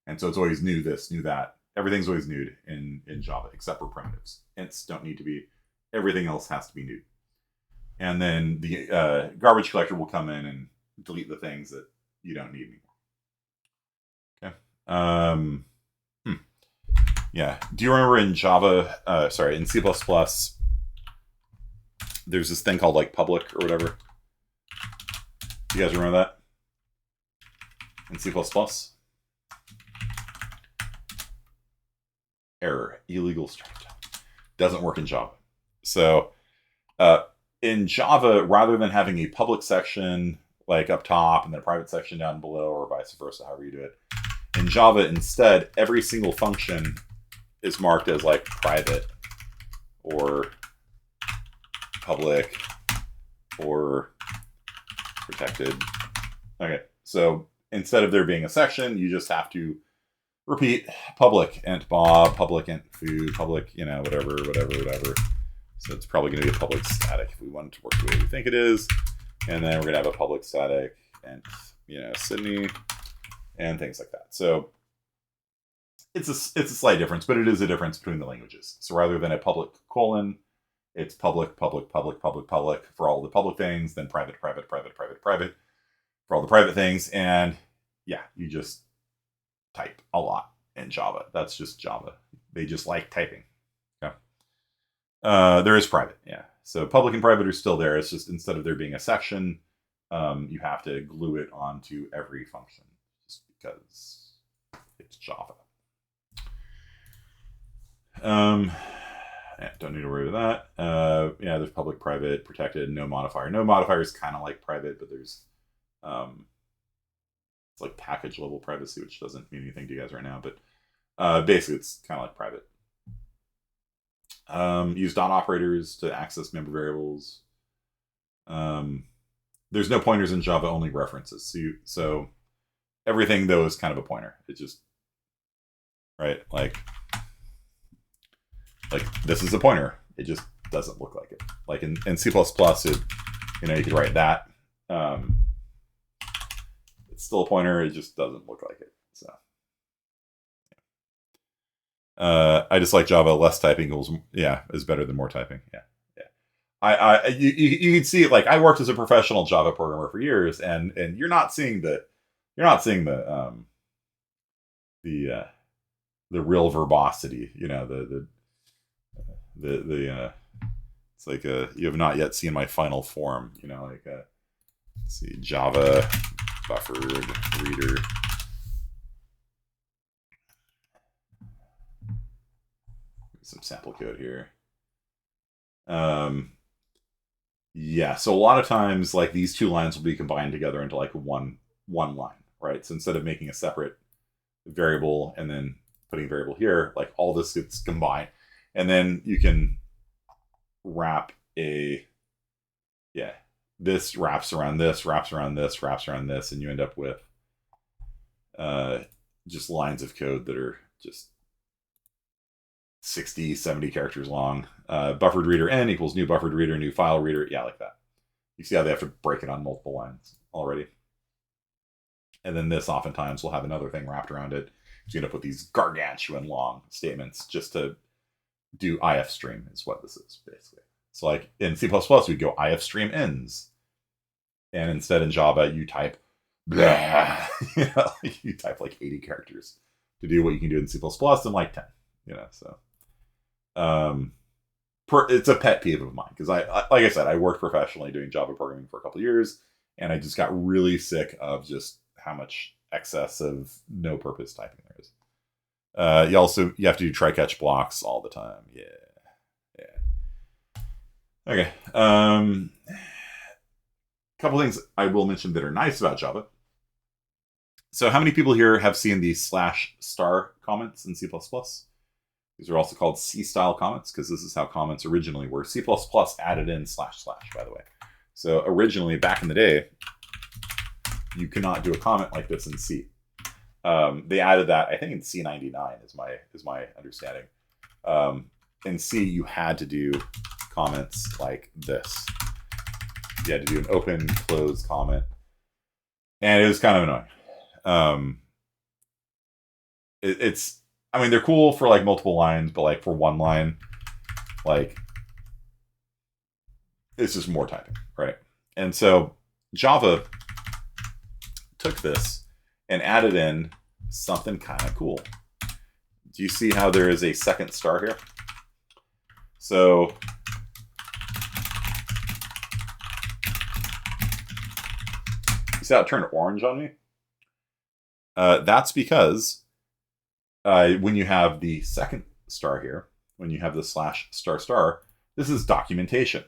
and so it's always new this, new that. Everything's always new in Java except for primitives. Ints don't need to be. Everything else has to be new. And then the garbage collector will come in and delete the things that you don't need anymore. Okay. Yeah. Do you remember in Java, in C++, there's this thing called like public or whatever? Do you guys remember that? In C++? Error. Illegal start. Doesn't work in Java. So, in Java, rather than having a public section like up top and then a private section down below, or vice versa, however you do it, in Java instead, every single function is marked as like private or public or protected. Okay, so instead of there being a section, you just have to repeat public int Bob, public int food, public, you know, whatever. So it's probably going to be a public static if we want it to work the way we think it is. And then we're going to have a public static and, you know, Sydney and things like that. So it's a slight difference, but it is a difference between the languages. So rather than a public colon, it's public for all the public things, then private for all the private things. And yeah, you just type a lot in Java. That's just Java. They just like typing. There is private, yeah. So public and private are still there. It's just instead of there being a section, you have to glue it onto every function just because it's Java. Yeah, don't need to worry about that. Yeah, there's public, private, protected, no modifier. No modifier is kind of like private, but there's it's like package level privacy, which doesn't mean anything to you guys right now, but basically it's kind of like private. Use dot operators to access member variables. There's no pointers in Java, only references. So everything though is kind of a pointer. It just, right, like this is a pointer. It just doesn't look like it. Like in C++, it, you know, you could write that. It's still a pointer. It just doesn't look like it. So. I just like Java. Less typing is better than more typing. Yeah. You can see it. Like, I worked as a professional Java programmer for years, and you're not seeing the real verbosity. You know, it's like you have not yet seen my final form. You know, like let's see, Java buffered reader. Some sample code here. Yeah, so a lot of times, like, these two lines will be combined together into like one line, right? So instead of making a separate variable and then putting a variable here, like all this gets combined, and then you can wrap this wraps around this, wraps around this, wraps around this, and you end up with just lines of code that are just 60, 70 characters long. Buffered reader n equals new buffered reader, new file reader. Yeah, like that. You see how they have to break it on multiple lines already. And then this oftentimes will have another thing wrapped around it. You end up with these gargantuan long statements just to do if stream is what this is, basically. So like in C++, we'd go if stream ends. And instead in Java, you type blah, you type like 80 characters to do what you can do in C++ in like 10, so it's a pet peeve of mine because I like I said, I worked professionally doing Java programming for a couple of years, and I just got really sick of just how much excess of no purpose typing there is. You have to do try catch blocks all the time. Yeah. Okay. Couple things I will mention that are nice about Java. So how many people here have seen the /* comments in C++? These are also called C-style comments because this is how comments originally were. C++ added in // by the way. So originally, back in the day, you cannot do a comment like this in C. They added that, I think, in C99 is my understanding. In C, you had to do comments like this. You had to do an open, close comment. And it was kind of annoying. They're cool for like multiple lines, but like for one line, like it's just more typing, right? And so Java took this and added in something kind of cool. Do you see how there is a second star here? So you see how it turned orange on me? That's because when you have the second star here, when you have the /*, this is documentation.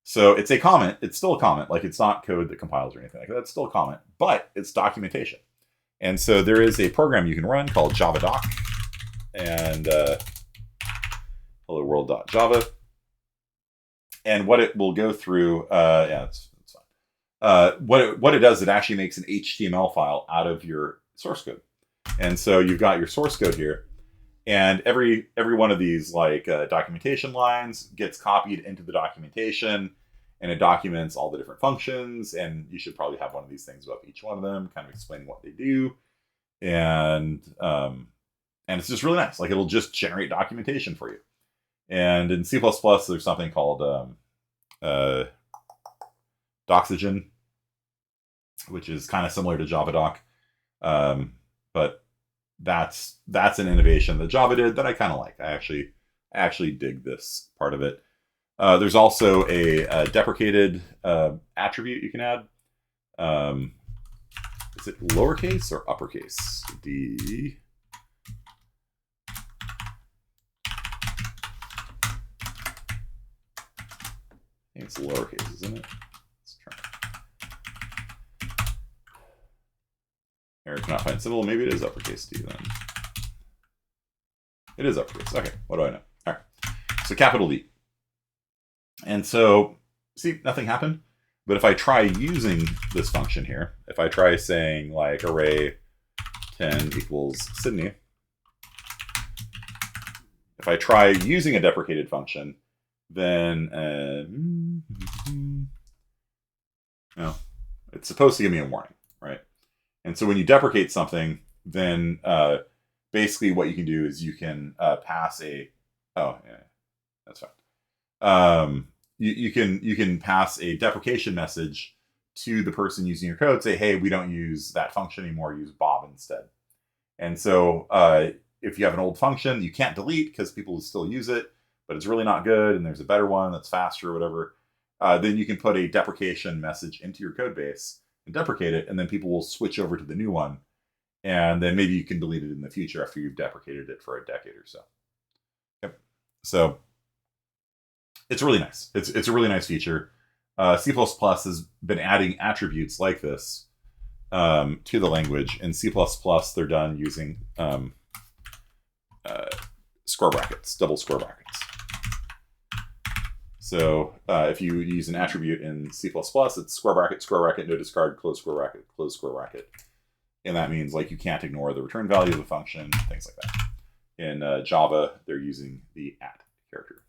So it's a comment. It's still a comment. Like it's not code that compiles or anything like that. It's still a comment, but it's documentation. And so there is a program you can run called javadoc and hello world.java. And what it will go through, that's fine. What it does, it actually makes an HTML file out of your source code. And so you've got your source code here, and every one of these like documentation lines gets copied into the documentation, and it documents all the different functions. And you should probably have one of these things above each one of them, kind of explaining what they do. And it's just really nice. Like it'll just generate documentation for you. And in C++, there's something called Doxygen, which is kind of similar to Javadoc. But that's an innovation that Java did that I kind of like. I actually dig this part of it. There's also a deprecated attribute you can add. Is it lowercase or uppercase? D. I think it's lowercase, isn't it? Let's try. Error cannot find symbol. Maybe it is uppercase D then. It is uppercase. Okay, what do I know? All right. So capital D. And so, see, nothing happened. But if I try using this function here, if I try saying like array 10 equals Sydney, if I try using a deprecated function, then no, it's supposed to give me a warning, right? And so when you deprecate something, then basically what you can do is you can pass a that's fine. You can pass a deprecation message to the person using your code. Say, hey, we don't use that function anymore. Use Bob instead. And so if you have an old function you can't delete because people will still use it, but it's really not good, and there's a better one that's faster or whatever, then you can put a deprecation message into your code base and deprecate it, and then people will switch over to the new one, and then maybe you can delete it in the future after you've deprecated it for a decade or so. Yep. So it's really nice. It's a really nice feature. C++ has been adding attributes like this to the language. In C++, they're done using square brackets, double square brackets. So if you use an attribute in C++, it's square bracket, no discard, close square bracket, close square bracket. And that means like you can't ignore the return value of the function, things like that. In Java, they're using the at character.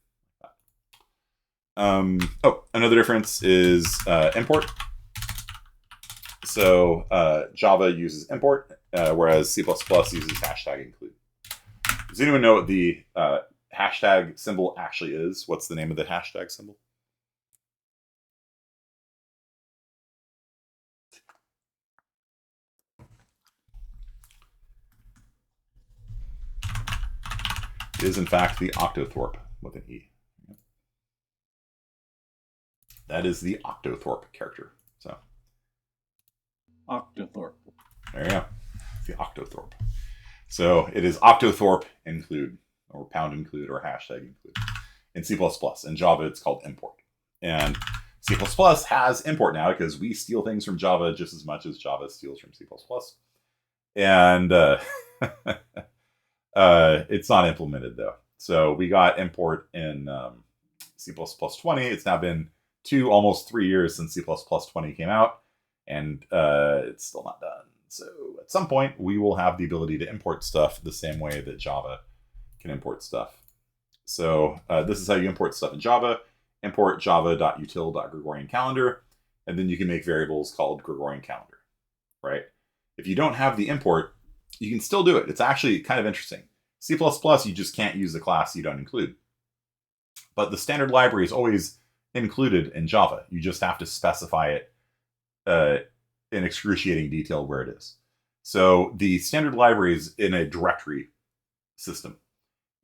Another difference is import. So Java uses import, whereas C++ uses hashtag include. Does anyone know what the hashtag symbol actually is? What's the name of the hashtag symbol? It is, in fact, the octothorpe with an E. That is the octothorpe character. So, octothorpe. There you go. The octothorpe. So it is octothorpe include, or pound include, or hashtag include in C++. In Java, it's called import. And C++ has import now because we steal things from Java just as much as Java steals from C++. And it's not implemented, though. So we got import in C++ 20. It's now been almost 3 years since C++ 20 came out, and it's still not done. So at some point, we will have the ability to import stuff the same way that Java can import stuff. So this is how you import stuff in Java. Import java.util.Gregorian calendar, and then you can make variables called Gregorian calendar, right? If you don't have the import, you can still do it. It's actually kind of interesting. C++, you just can't use the class you don't include. But the standard library is always included in Java. You just have to specify it in excruciating detail where it is. So the standard library is in a directory system.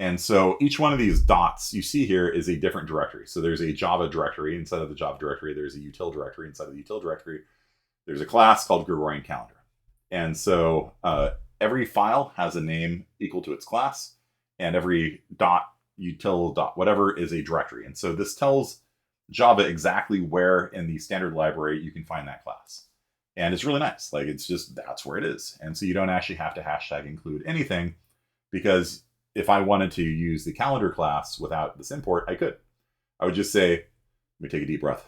And so each one of these dots you see here is a different directory. So there's a Java directory. Inside of the Java directory, there's a util directory. Inside of the util directory, there's a class called Gregorian calendar. And so every file has a name equal to its class, and every dot, util, dot, whatever is a directory. And so this tells Java exactly where in the standard library you can find that class. And it's really nice. Like, it's just, that's where it is. And so you don't actually have to hashtag include anything, because if I wanted to use the calendar class without this import, I could. I would just say, let me take a deep breath.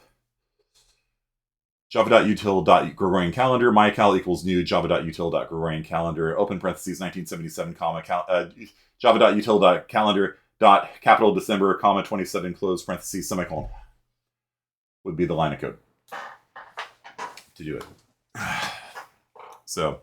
Java.util.Gregorian calendar, mycal equals new java.util.Gregorian calendar, open parentheses 1977, comma, java.util.calendar dot capital December, comma 27, close parentheses, semicolon, would be the line of code to do it. So,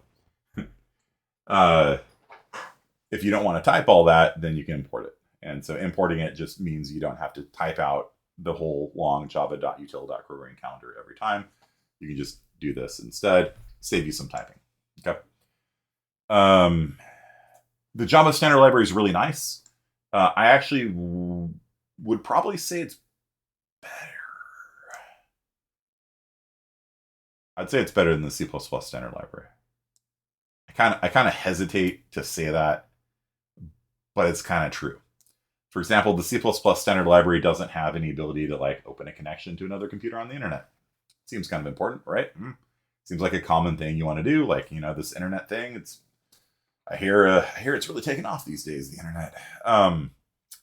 if you don't want to type all that, then you can import it. And so importing it just means you don't have to type out the whole long java.util.Gregorian calendar every time. You can just do this instead, save you some typing. Okay. The Java standard library is really nice. I actually would probably say it's better. I'd say it's better than the C++ standard library. I kind of hesitate to say that, but it's kind of true. For example, the C++ standard library doesn't have any ability to like open a connection to another computer on the internet. Seems kind of important, right? Seems like a common thing you want to do. Like, you know, this internet thing. I hear it's really taken off these days, the internet.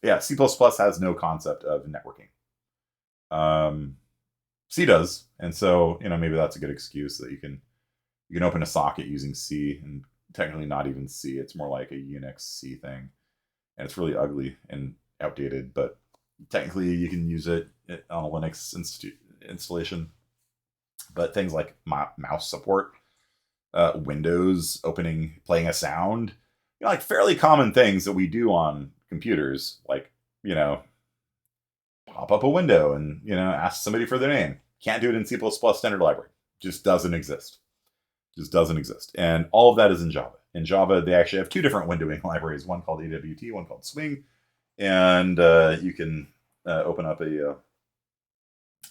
Yeah, C++ has no concept of networking. C does, and so, you know, maybe that's a good excuse that you can open a socket using C, and technically not even C. It's more like a Unix C thing, and it's really ugly and outdated. But technically, you can use it on a Linux installation. But things like mouse support, Windows playing a sound, you know, like fairly common things that we do on computers, like, you know, pop up a window and, you know, ask somebody for their name. Can't do it in C++ standard library. Just doesn't exist. Just doesn't exist. And all of that is in Java. In Java, they actually have two different windowing libraries, one called AWT, one called Swing. And you can open up a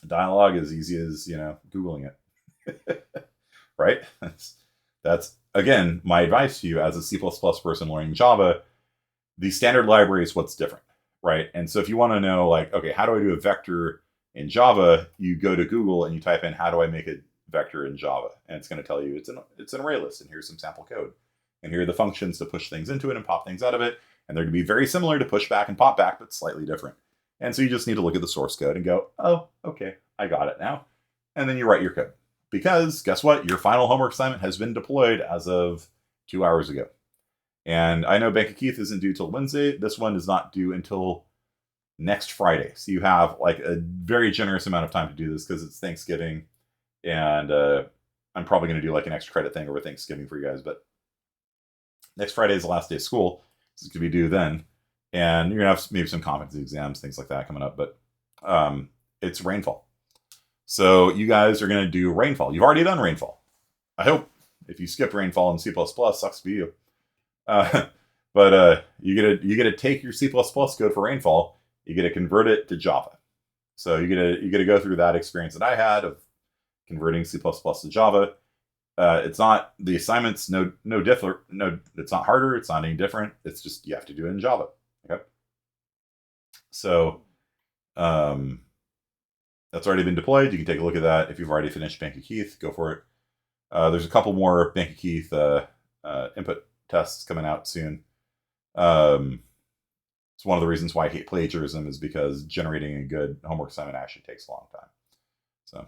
dialogue as easy as, you know, Googling it. Right? That's, again, my advice to you as a C++ person learning Java. The standard library is what's different, right? And so if you want to know, like, okay, how do I do a vector in Java? You go to Google and you type in, how do I make a vector in Java? And it's going to tell you it's an array list, and here's some sample code. And here are the functions to push things into it and pop things out of it. And they're going to be very similar to push back and pop back, but slightly different. And so you just need to look at the source code and go, oh, okay, I got it now. And then you write your code. because guess what? Your final homework assignment has been deployed as of 2 hours ago. And I know Bank of Keith isn't due till Wednesday. This one is not due until next Friday. So you have like a very generous amount of time to do this because it's Thanksgiving. And I'm probably going to do like an extra credit thing over Thanksgiving for you guys. But next Friday is the last day of school. So it's going to be due then. And you're going to have maybe some competency exams, things like that coming up. But it's rainfall. So you guys are going to do rainfall. You've already done rainfall. I hope. If you skipped rainfall in C++, sucks to be you. But you get to take your C++ code for rainfall. You get to convert it to Java. So you get to go through that experience that I had of converting C++ to Java. It's not the assignments no different. No, it's not harder. It's not any different. It's just you have to do it in Java. Okay. So that's already been deployed. You can take a look at that. If you've already finished Bank of Keith, go for it. There's a couple more Bank of Keith input tests coming out soon. It's one of the reasons why I hate plagiarism is because generating a good homework assignment actually takes a long time. So,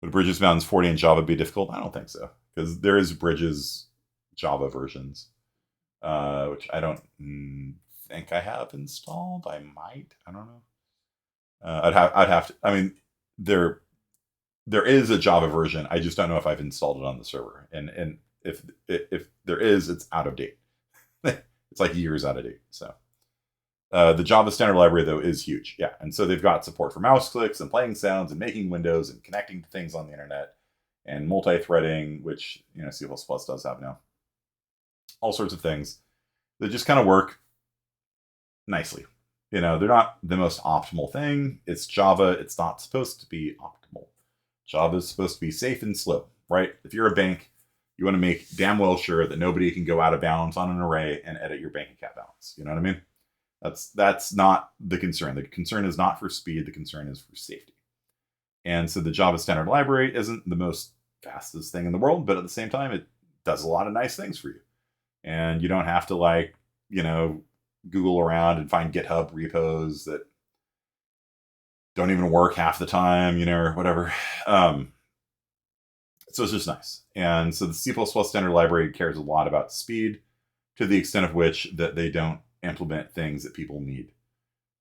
would Bridges Mountains 40 in Java be difficult? I don't think so, because there is Bridges Java versions, which I don't think I have installed. I might. I don't know. I'd have to. I mean, there is a Java version. I just don't know if I've installed it on the server. And if there is, it's out of date. It's like years out of date. So the Java standard library though is huge. Yeah, and so they've got support for mouse clicks and playing sounds and making windows and connecting to things on the internet and multi-threading, which C++ does have now. All sorts of things that just kind of work nicely. They're not the most optimal thing. It's Java. It's not supposed to be optimal. Java is supposed to be safe and slow, right? If you're a bank, you want to make damn well sure that nobody can go out of bounds on an array and edit your bank account balance. You know what I mean? That's not the concern. The concern is not for speed. The concern is for safety. And so the Java standard library isn't the most fastest thing in the world, but at the same time, it does a lot of nice things for you. And you don't have to Google around and find GitHub repos that don't even work half the time, or whatever. So it's just nice. And so the C++ standard library cares a lot about speed to the extent of which that they don't implement things that people need,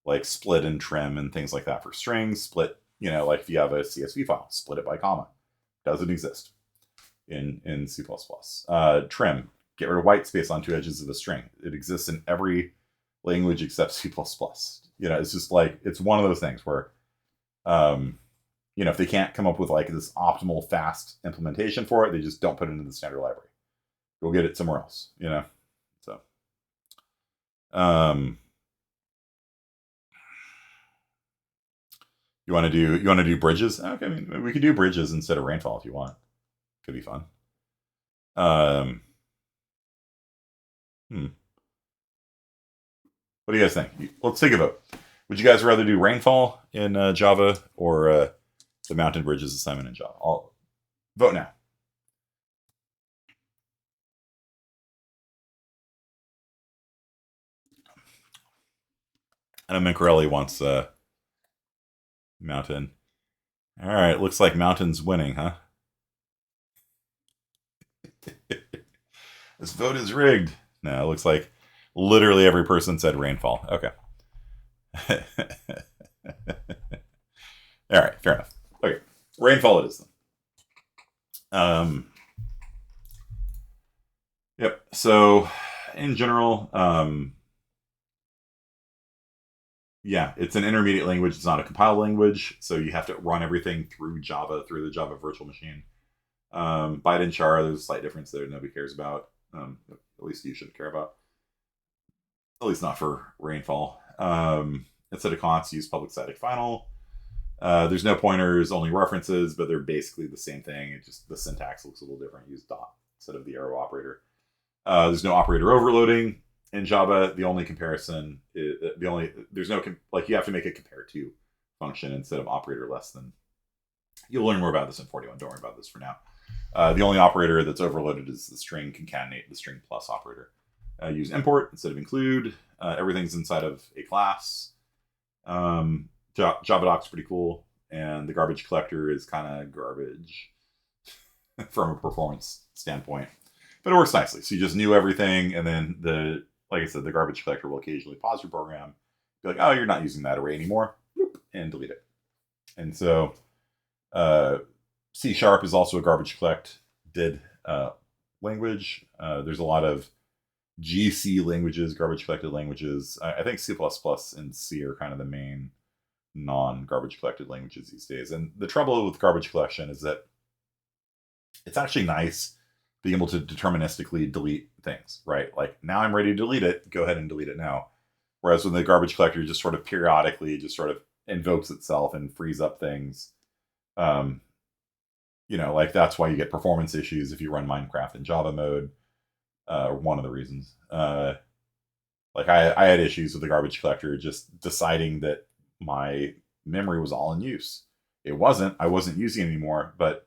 like split and trim and things like that for strings. Split, like if you have a CSV file, split it by comma. Doesn't exist in C++. Trim, get rid of white space on two edges of a string. It exists in every language except C++. It's just it's one of those things where, if they can't come up with this optimal fast implementation for it, they just don't put it into the standard library. Go get it somewhere else, So, you want to do bridges? Okay, I mean, we could do bridges instead of rainfall if you want. Could be fun. What do you guys think? Let's take a vote. Would you guys rather do rainfall in Java or the mountain bridges assignment in Java? I'll vote now. And Mincarelli wants mountain. All right, looks like mountain's winning, huh? This vote is rigged. No, it looks like literally every person said rainfall. Okay. All right, fair enough. Okay, rainfall it is then. Yep. So, in general, yeah, it's an intermediate language. It's not a compiled language, so you have to run everything through Java, through the Java virtual machine. Byte and char, there's a slight difference there nobody cares about. At least you shouldn't care about. At least not for rainfall. Instead of const, use public static final. There's no pointers, only references, but they're basically the same thing. It just the syntax looks a little different. Use dot instead of the arrow operator. There's no operator overloading in Java. The only comparison is there's no you have to make a compare to function instead of operator less than. You'll learn more about this in 41. Don't worry about this for now. The only operator that's overloaded is the string concatenate, the string plus operator. Use import instead of include. Everything's inside of a class. Java doc's pretty cool. and the garbage collector is kind of garbage from a performance standpoint. But it works nicely. So you just knew everything, and then like I said, the garbage collector will occasionally pause your program, be like, oh, you're not using that array anymore, and delete it. And so C# is also a garbage collected language. There's a lot of GC languages, garbage collected languages. I think C++ and C are kind of the main non-garbage collected languages these days. And the trouble with garbage collection is that it's actually nice being able to deterministically delete things, right? Like, now I'm ready to delete it, go ahead and delete it now. Whereas when the garbage collector just sort of periodically just sort of invokes itself and frees up things, like that's why you get performance issues if you run Minecraft in Java mode. One of the reasons. Like I had issues with the garbage collector just deciding that my memory was all in use. It wasn't. I wasn't using it anymore. But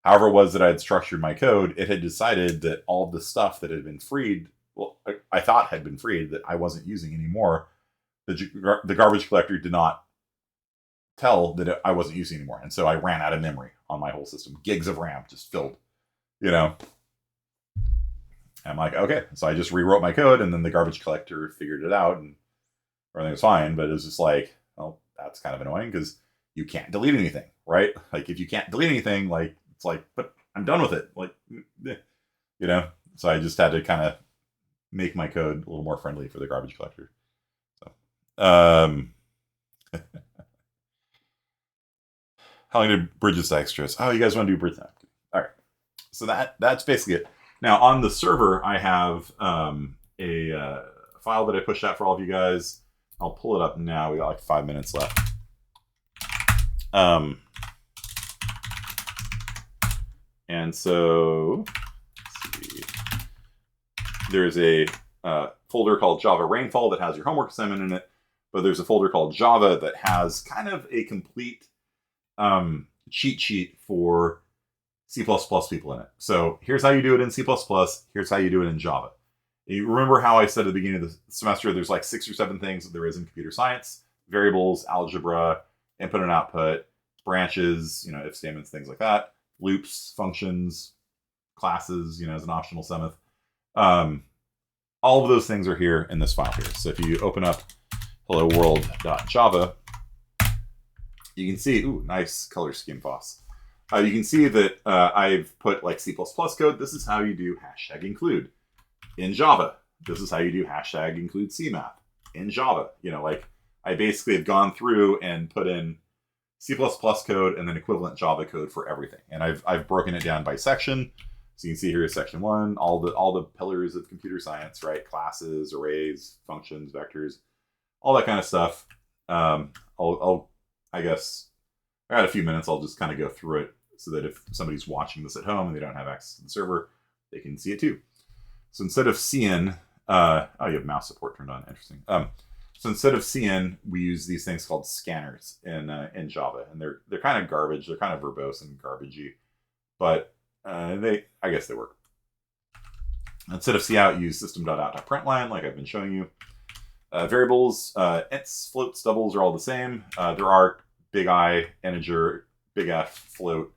however it was that I had structured my code, it had decided that all of the stuff that had been freed, well, I thought had been freed, that I wasn't using anymore, the garbage collector did not tell that I wasn't using anymore. And so I ran out of memory on my whole system. Gigs of RAM just filled, I'm like, okay. So I just rewrote my code, and then the garbage collector figured it out, and everything was fine. But it was just like, well, that's kind of annoying because you can't delete anything, right? Like, if you can't delete anything, like, it's like, but I'm done with it. Like, So I just had to kind of make my code a little more friendly for the garbage collector. So, how long did bridges to extras? Oh, you guys want to do bridge time? All right. So that's basically it. Now, on the server, I have a file that I pushed out for all of you guys. I'll pull it up now. We got like 5 minutes left. And so, let's see. There's a folder called Java Rainfall that has your homework assignment in it. But there's a folder called Java that has kind of a complete cheat sheet for C++ people in it. So here's how you do it in C++. Here's how you do it in Java. You remember how I said at the beginning of the semester, there's like 6 or 7 things that there is in computer science: variables, algebra, input and output, branches, if statements, things like that, loops, functions, classes, as an optional seventh. All of those things are here in this file here. So if you open up hello world.java, you can see, ooh, nice color scheme, Foss. You can see that I've put like C++ code. This is how you do #include in Java. This is how you do #include CMath in Java. I basically have gone through and put in C++ code and then equivalent Java code for everything. And I've broken it down by section. So you can see here is section 1, all the pillars of computer science, right? Classes, arrays, functions, vectors, all that kind of stuff. I guess I got a few minutes. I'll just kind of go through it so that if somebody's watching this at home and they don't have access to the server, they can see it too. So instead of cin, you have mouse support turned on. Interesting. So instead of cin, we use these things called scanners in Java, and they're kind of garbage. They're kind of verbose and garbagey, but I guess they work. Instead of cout, use system.out.println, like I've been showing you. Variables, ints, floats, doubles are all the same. There are big I, integer, big F, float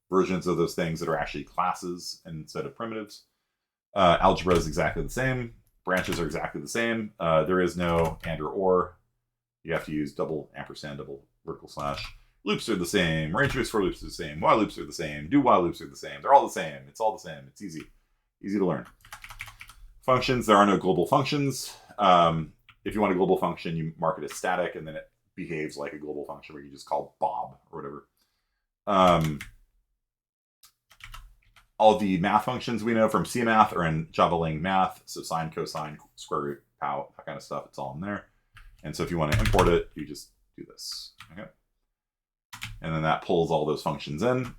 versions of those things that are actually classes instead of primitives. Algebra is exactly the same. Branches are exactly the same. There is no and or. You have to use double ampersand, double vertical slash. Loops are the same. Ranges for loops are the same. While loops are the same. Do while loops are the same. They're all the same. It's all the same. It's easy to learn. Functions, there are no global functions. If you want a global function, you mark it as static, and then it behaves like a global function where you just call Bob or whatever. All the math functions we know from CMath are in Java Lang math. So sine, cosine, square root, pow, that kind of stuff. It's all in there. And so if you want to import it, you just do this. Okay. And then that pulls all those functions in.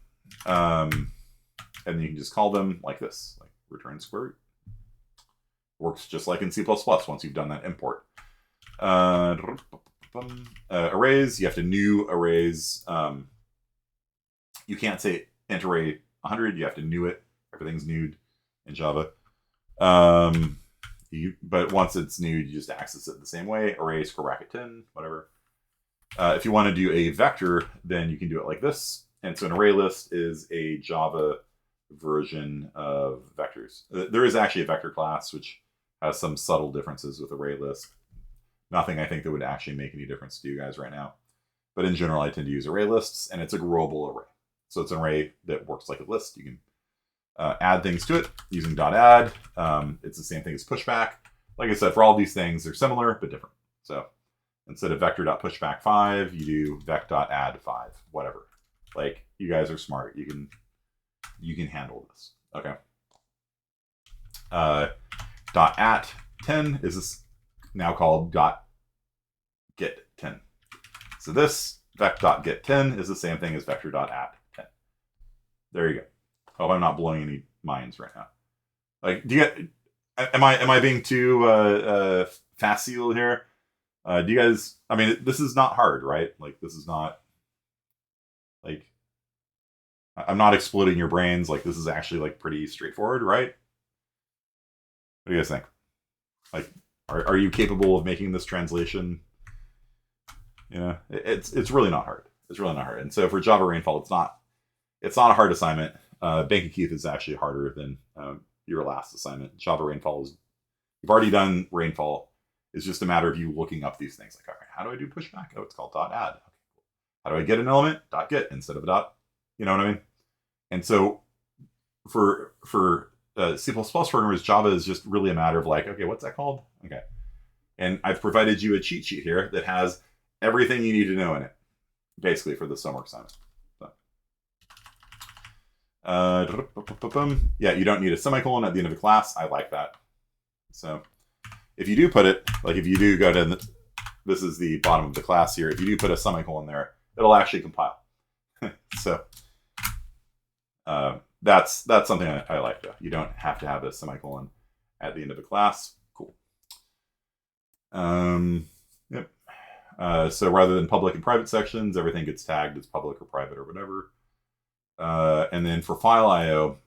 And you can just call them like this, like return square root. Works just like in C++ once you've done that import. Arrays, you have to new arrays. You can't say int array 100, you have to new it. Everything's newed in Java. But once it's newed, you just access it the same way. Array square bracket 10, whatever. If you want to do a vector, then you can do it like this. And so an array list is a Java version of vectors. There is actually a vector class, which has some subtle differences with array list. Nothing I think that would actually make any difference to you guys right now. But in general, I tend to use array lists, and it's a growable array. So it's an array that works like a list. You can add things to it using .add. It's the same thing as pushback. Like I said, for all these things, they're similar but different. So instead of vector.pushback5, you do vec.add5, whatever. Like, you guys are smart. You can handle this. Okay. .at10 is this now called .get10. So this vec.get10 is the same thing as vector.at10. There you go. Hope I'm not blowing any minds right now. Like, do you get? Am I being too facile here? Do you guys? I mean, this is not hard, right? Like, this is not like I'm not exploding your brains. Like, this is actually like pretty straightforward, right? What do you guys think? Like, are you capable of making this translation? You know, it's really not hard. It's really not hard. And so for Java rainfall, it's not a hard assignment. Bank of Keith is actually harder than your last assignment. Java rainfall is, you've already done rainfall. It's just a matter of you looking up these things. Like, all right, how do I do pushback? Oh, it's called .add. Okay, cool. How do I get an element? .get instead of a . You know what I mean? And so for C++ programmers, Java is just really a matter of like, okay, what's that called? Okay. And I've provided you a cheat sheet here that has everything you need to know in it, basically, for this homework assignment. Yeah, you don't need a semicolon at the end of the class. I like that. So if you do put it, like if you do go to, this is the bottom of the class here, if you do put a semicolon there, it'll actually compile. So that's something I like, though. You don't have to have a semicolon at the end of the class. Cool. Yep. So rather than public and private sections, everything gets tagged as public or private or whatever. And then for file I/O,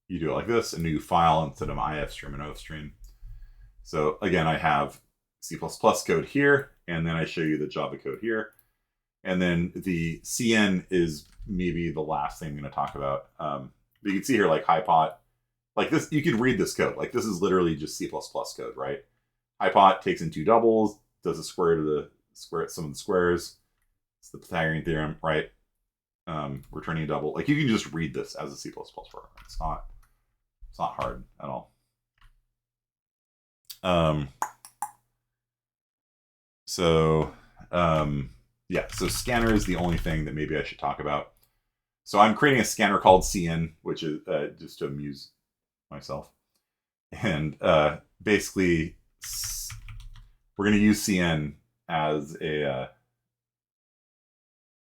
you do it like this, a new file instead of IF stream and OF stream. So again, I have C++ code here, and then I show you the Java code here. And then the CN is maybe the last thing I'm going to talk about. You can see here, like HiPot, like this, you can read this code. Like, this is literally just C++ code, right? HiPot takes in two doubles, does a square to the square, sum of the squares. It's the Pythagorean theorem, right? Returning a double. Like, you can just read this as a C++ program. It's not hard at all. Yeah, so scanner is the only thing that maybe I should talk about. So I'm creating a scanner called CN, which is just to amuse myself. And basically, we're going to use CN as a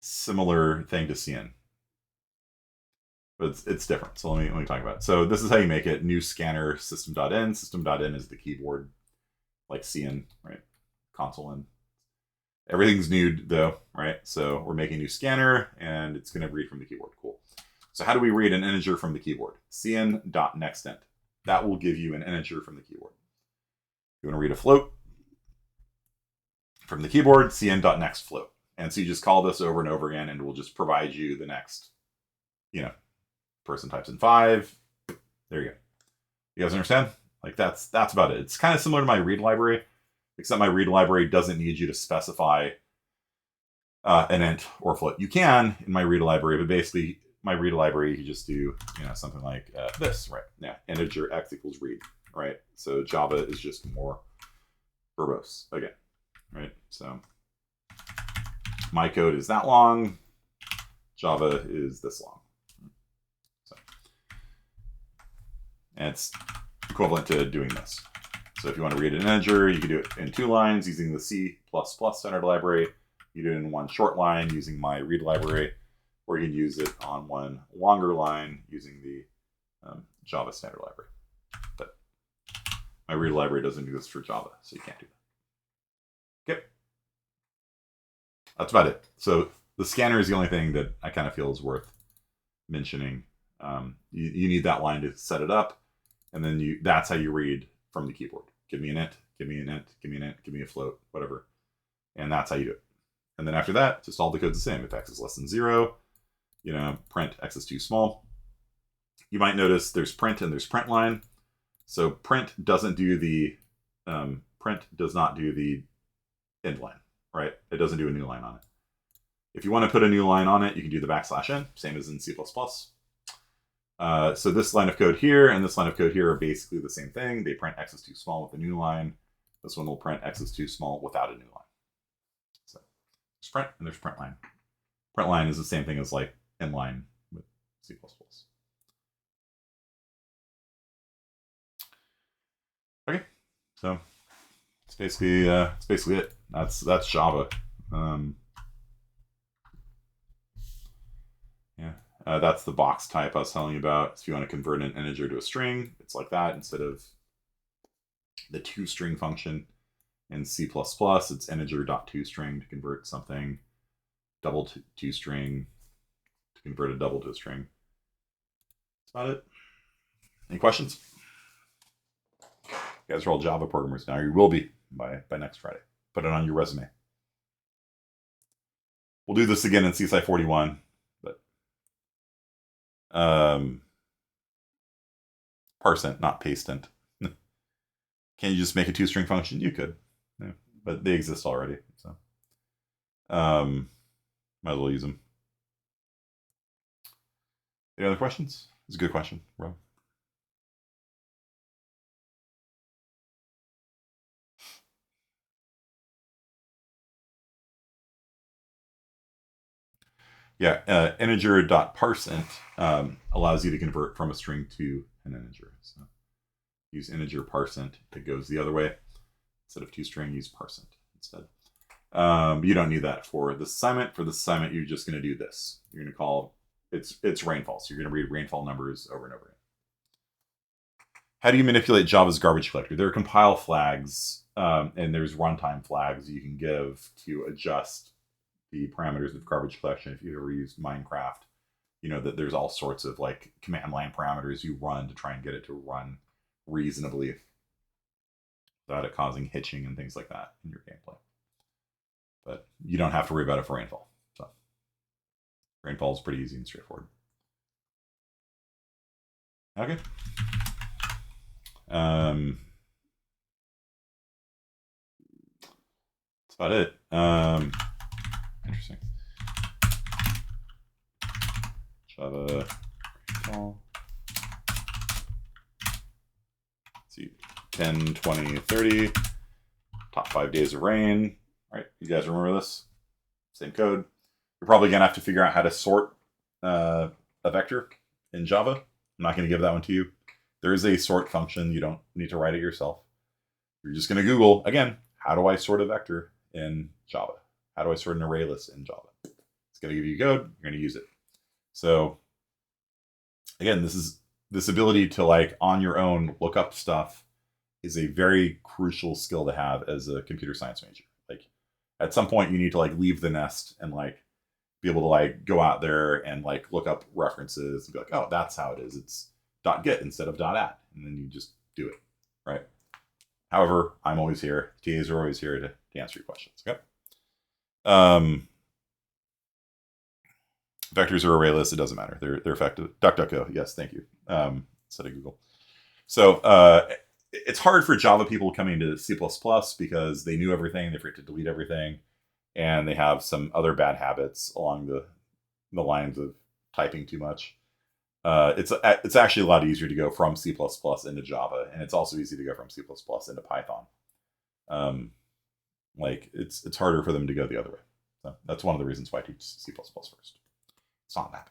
similar thing to CN. But it's different. So let me talk about it. So this is how you make it. New scanner system.in. System.in is the keyboard, like CN, right? Console in. Everything's new, though, right? So we're making a new scanner, and it's going to read from the keyboard. Cool. So how do we read an integer from the keyboard? cn.nextInt. That will give you an integer from the keyboard. You want to read a float from the keyboard, cn.nextFloat. And so you just call this over and over again, and it will just provide you the next, person types in 5. There you go. You guys understand? Like, that's about it. It's kind of similar to my read library, except my read library doesn't need you to specify an int or float. You can in my read library, but basically my read library, you just do something like this, right? Yeah, integer x equals read, right? So Java is just more verbose again, right? So my code is that long, Java is this long. So, and it's equivalent to doing this. So if you want to read an integer, you can do it in 2 lines using the C++ standard library. You do it in 1 short line using my read library, or you can use it on 1 longer line using the Java standard library. But my read library doesn't do this for Java, so you can't do that. Okay. That's about it. So the scanner is the only thing that I kind of feel is worth mentioning. You need that line to set it up, and then that's how you read from the keyboard. give me an int, give me an int, give me an int, give me a float, whatever. And that's how you do it. And then after that, just all the code's the same. If x is less than 0, print x is too small. You might notice there's print and there's print line. So print doesn't do the print does not do the end line, right? It doesn't do a new line on it. If you want to put a new line on it, you can do the \n, same as in C++. So this line of code here and this line of code here are basically the same thing. They print x is too small with a new line. This one will print x is too small without a new line. So there's print and there's print line. Print line is the same thing as like inline with C++. Okay, so it's basically it. That's Java. That's the box type I was telling you about. If you want to convert an integer to a string, it's like that instead of the toString function. In C++, it's integer.toString to convert something, double toString to convert a double to a string. That's about it. Any questions? You guys are all Java programmers now. You will be by next Friday. Put it on your resume. We'll do this again in CSI 41, but parseint, not pasteint. Can you just make a toString function? You could, yeah, but they exist already. So might as well use them. Any other questions? It's a good question, Rob. Yeah, integer.parseInt allows you to convert from a string to an integer. So use integer parseInt. It goes the other way. Instead of toString, use parseInt instead. You don't need that for this assignment. For this assignment, you're just going to do this. You're going to call it's rainfall. So you're going to read rainfall numbers over and over again. How do you manipulate Java's garbage collector? There are compile flags and there's runtime flags you can give to adjust the parameters of garbage collection. If you ever used Minecraft, you know that there's all sorts of like command line parameters you run to try and get it to run reasonably without it causing hitching and things like that in your gameplay. But you don't have to worry about it for rainfall. So rainfall is pretty easy and straightforward. Okay. That's about it. Interesting. Java rainfall. Let's see, 10, 20, 30. Top 5 days of rain. All right, you guys remember this? Same code. You're probably gonna have to figure out how to sort a vector in Java. I'm not gonna give that one to you. There is a sort function. You don't need to write it yourself. You're just gonna Google, again, how do I sort a vector in Java? How do I sort an array list in Java? It's gonna give you code. You're gonna use it. So again, this ability to like on your own look up stuff is a very crucial skill to have as a computer science major. Like at some point you need to like leave the nest and like be able to like go out there and like look up references and be like, oh, that's how it is. It's .get instead of .at, and then you just do it, right? However, I'm always here. TAs are always here to answer your questions. Okay. Vectors or array lists, it doesn't matter. They're effective. DuckDuckGo, yes, thank you. Instead of Google. So it's hard for Java people coming to C++ because they knew everything, they forget to delete everything, and they have some other bad habits along the lines of typing too much. It's actually a lot easier to go from C++ into Java, and it's also easy to go from C++ into Python. Like it's harder for them to go the other way. So that's one of the reasons why I teach C++ first. It's not that.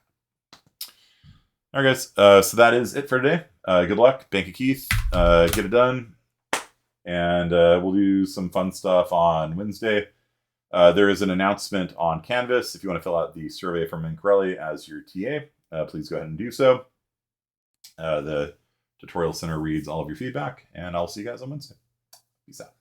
All right, guys. So that is it for today. Good luck. Bank of Keith. Get it done. And we'll do some fun stuff on Wednesday. There is an announcement on Canvas. If you want to fill out the survey from Mincarelli as your TA, please go ahead and do so. The Tutorial Center reads all of your feedback, and I'll see you guys on Wednesday. Peace out.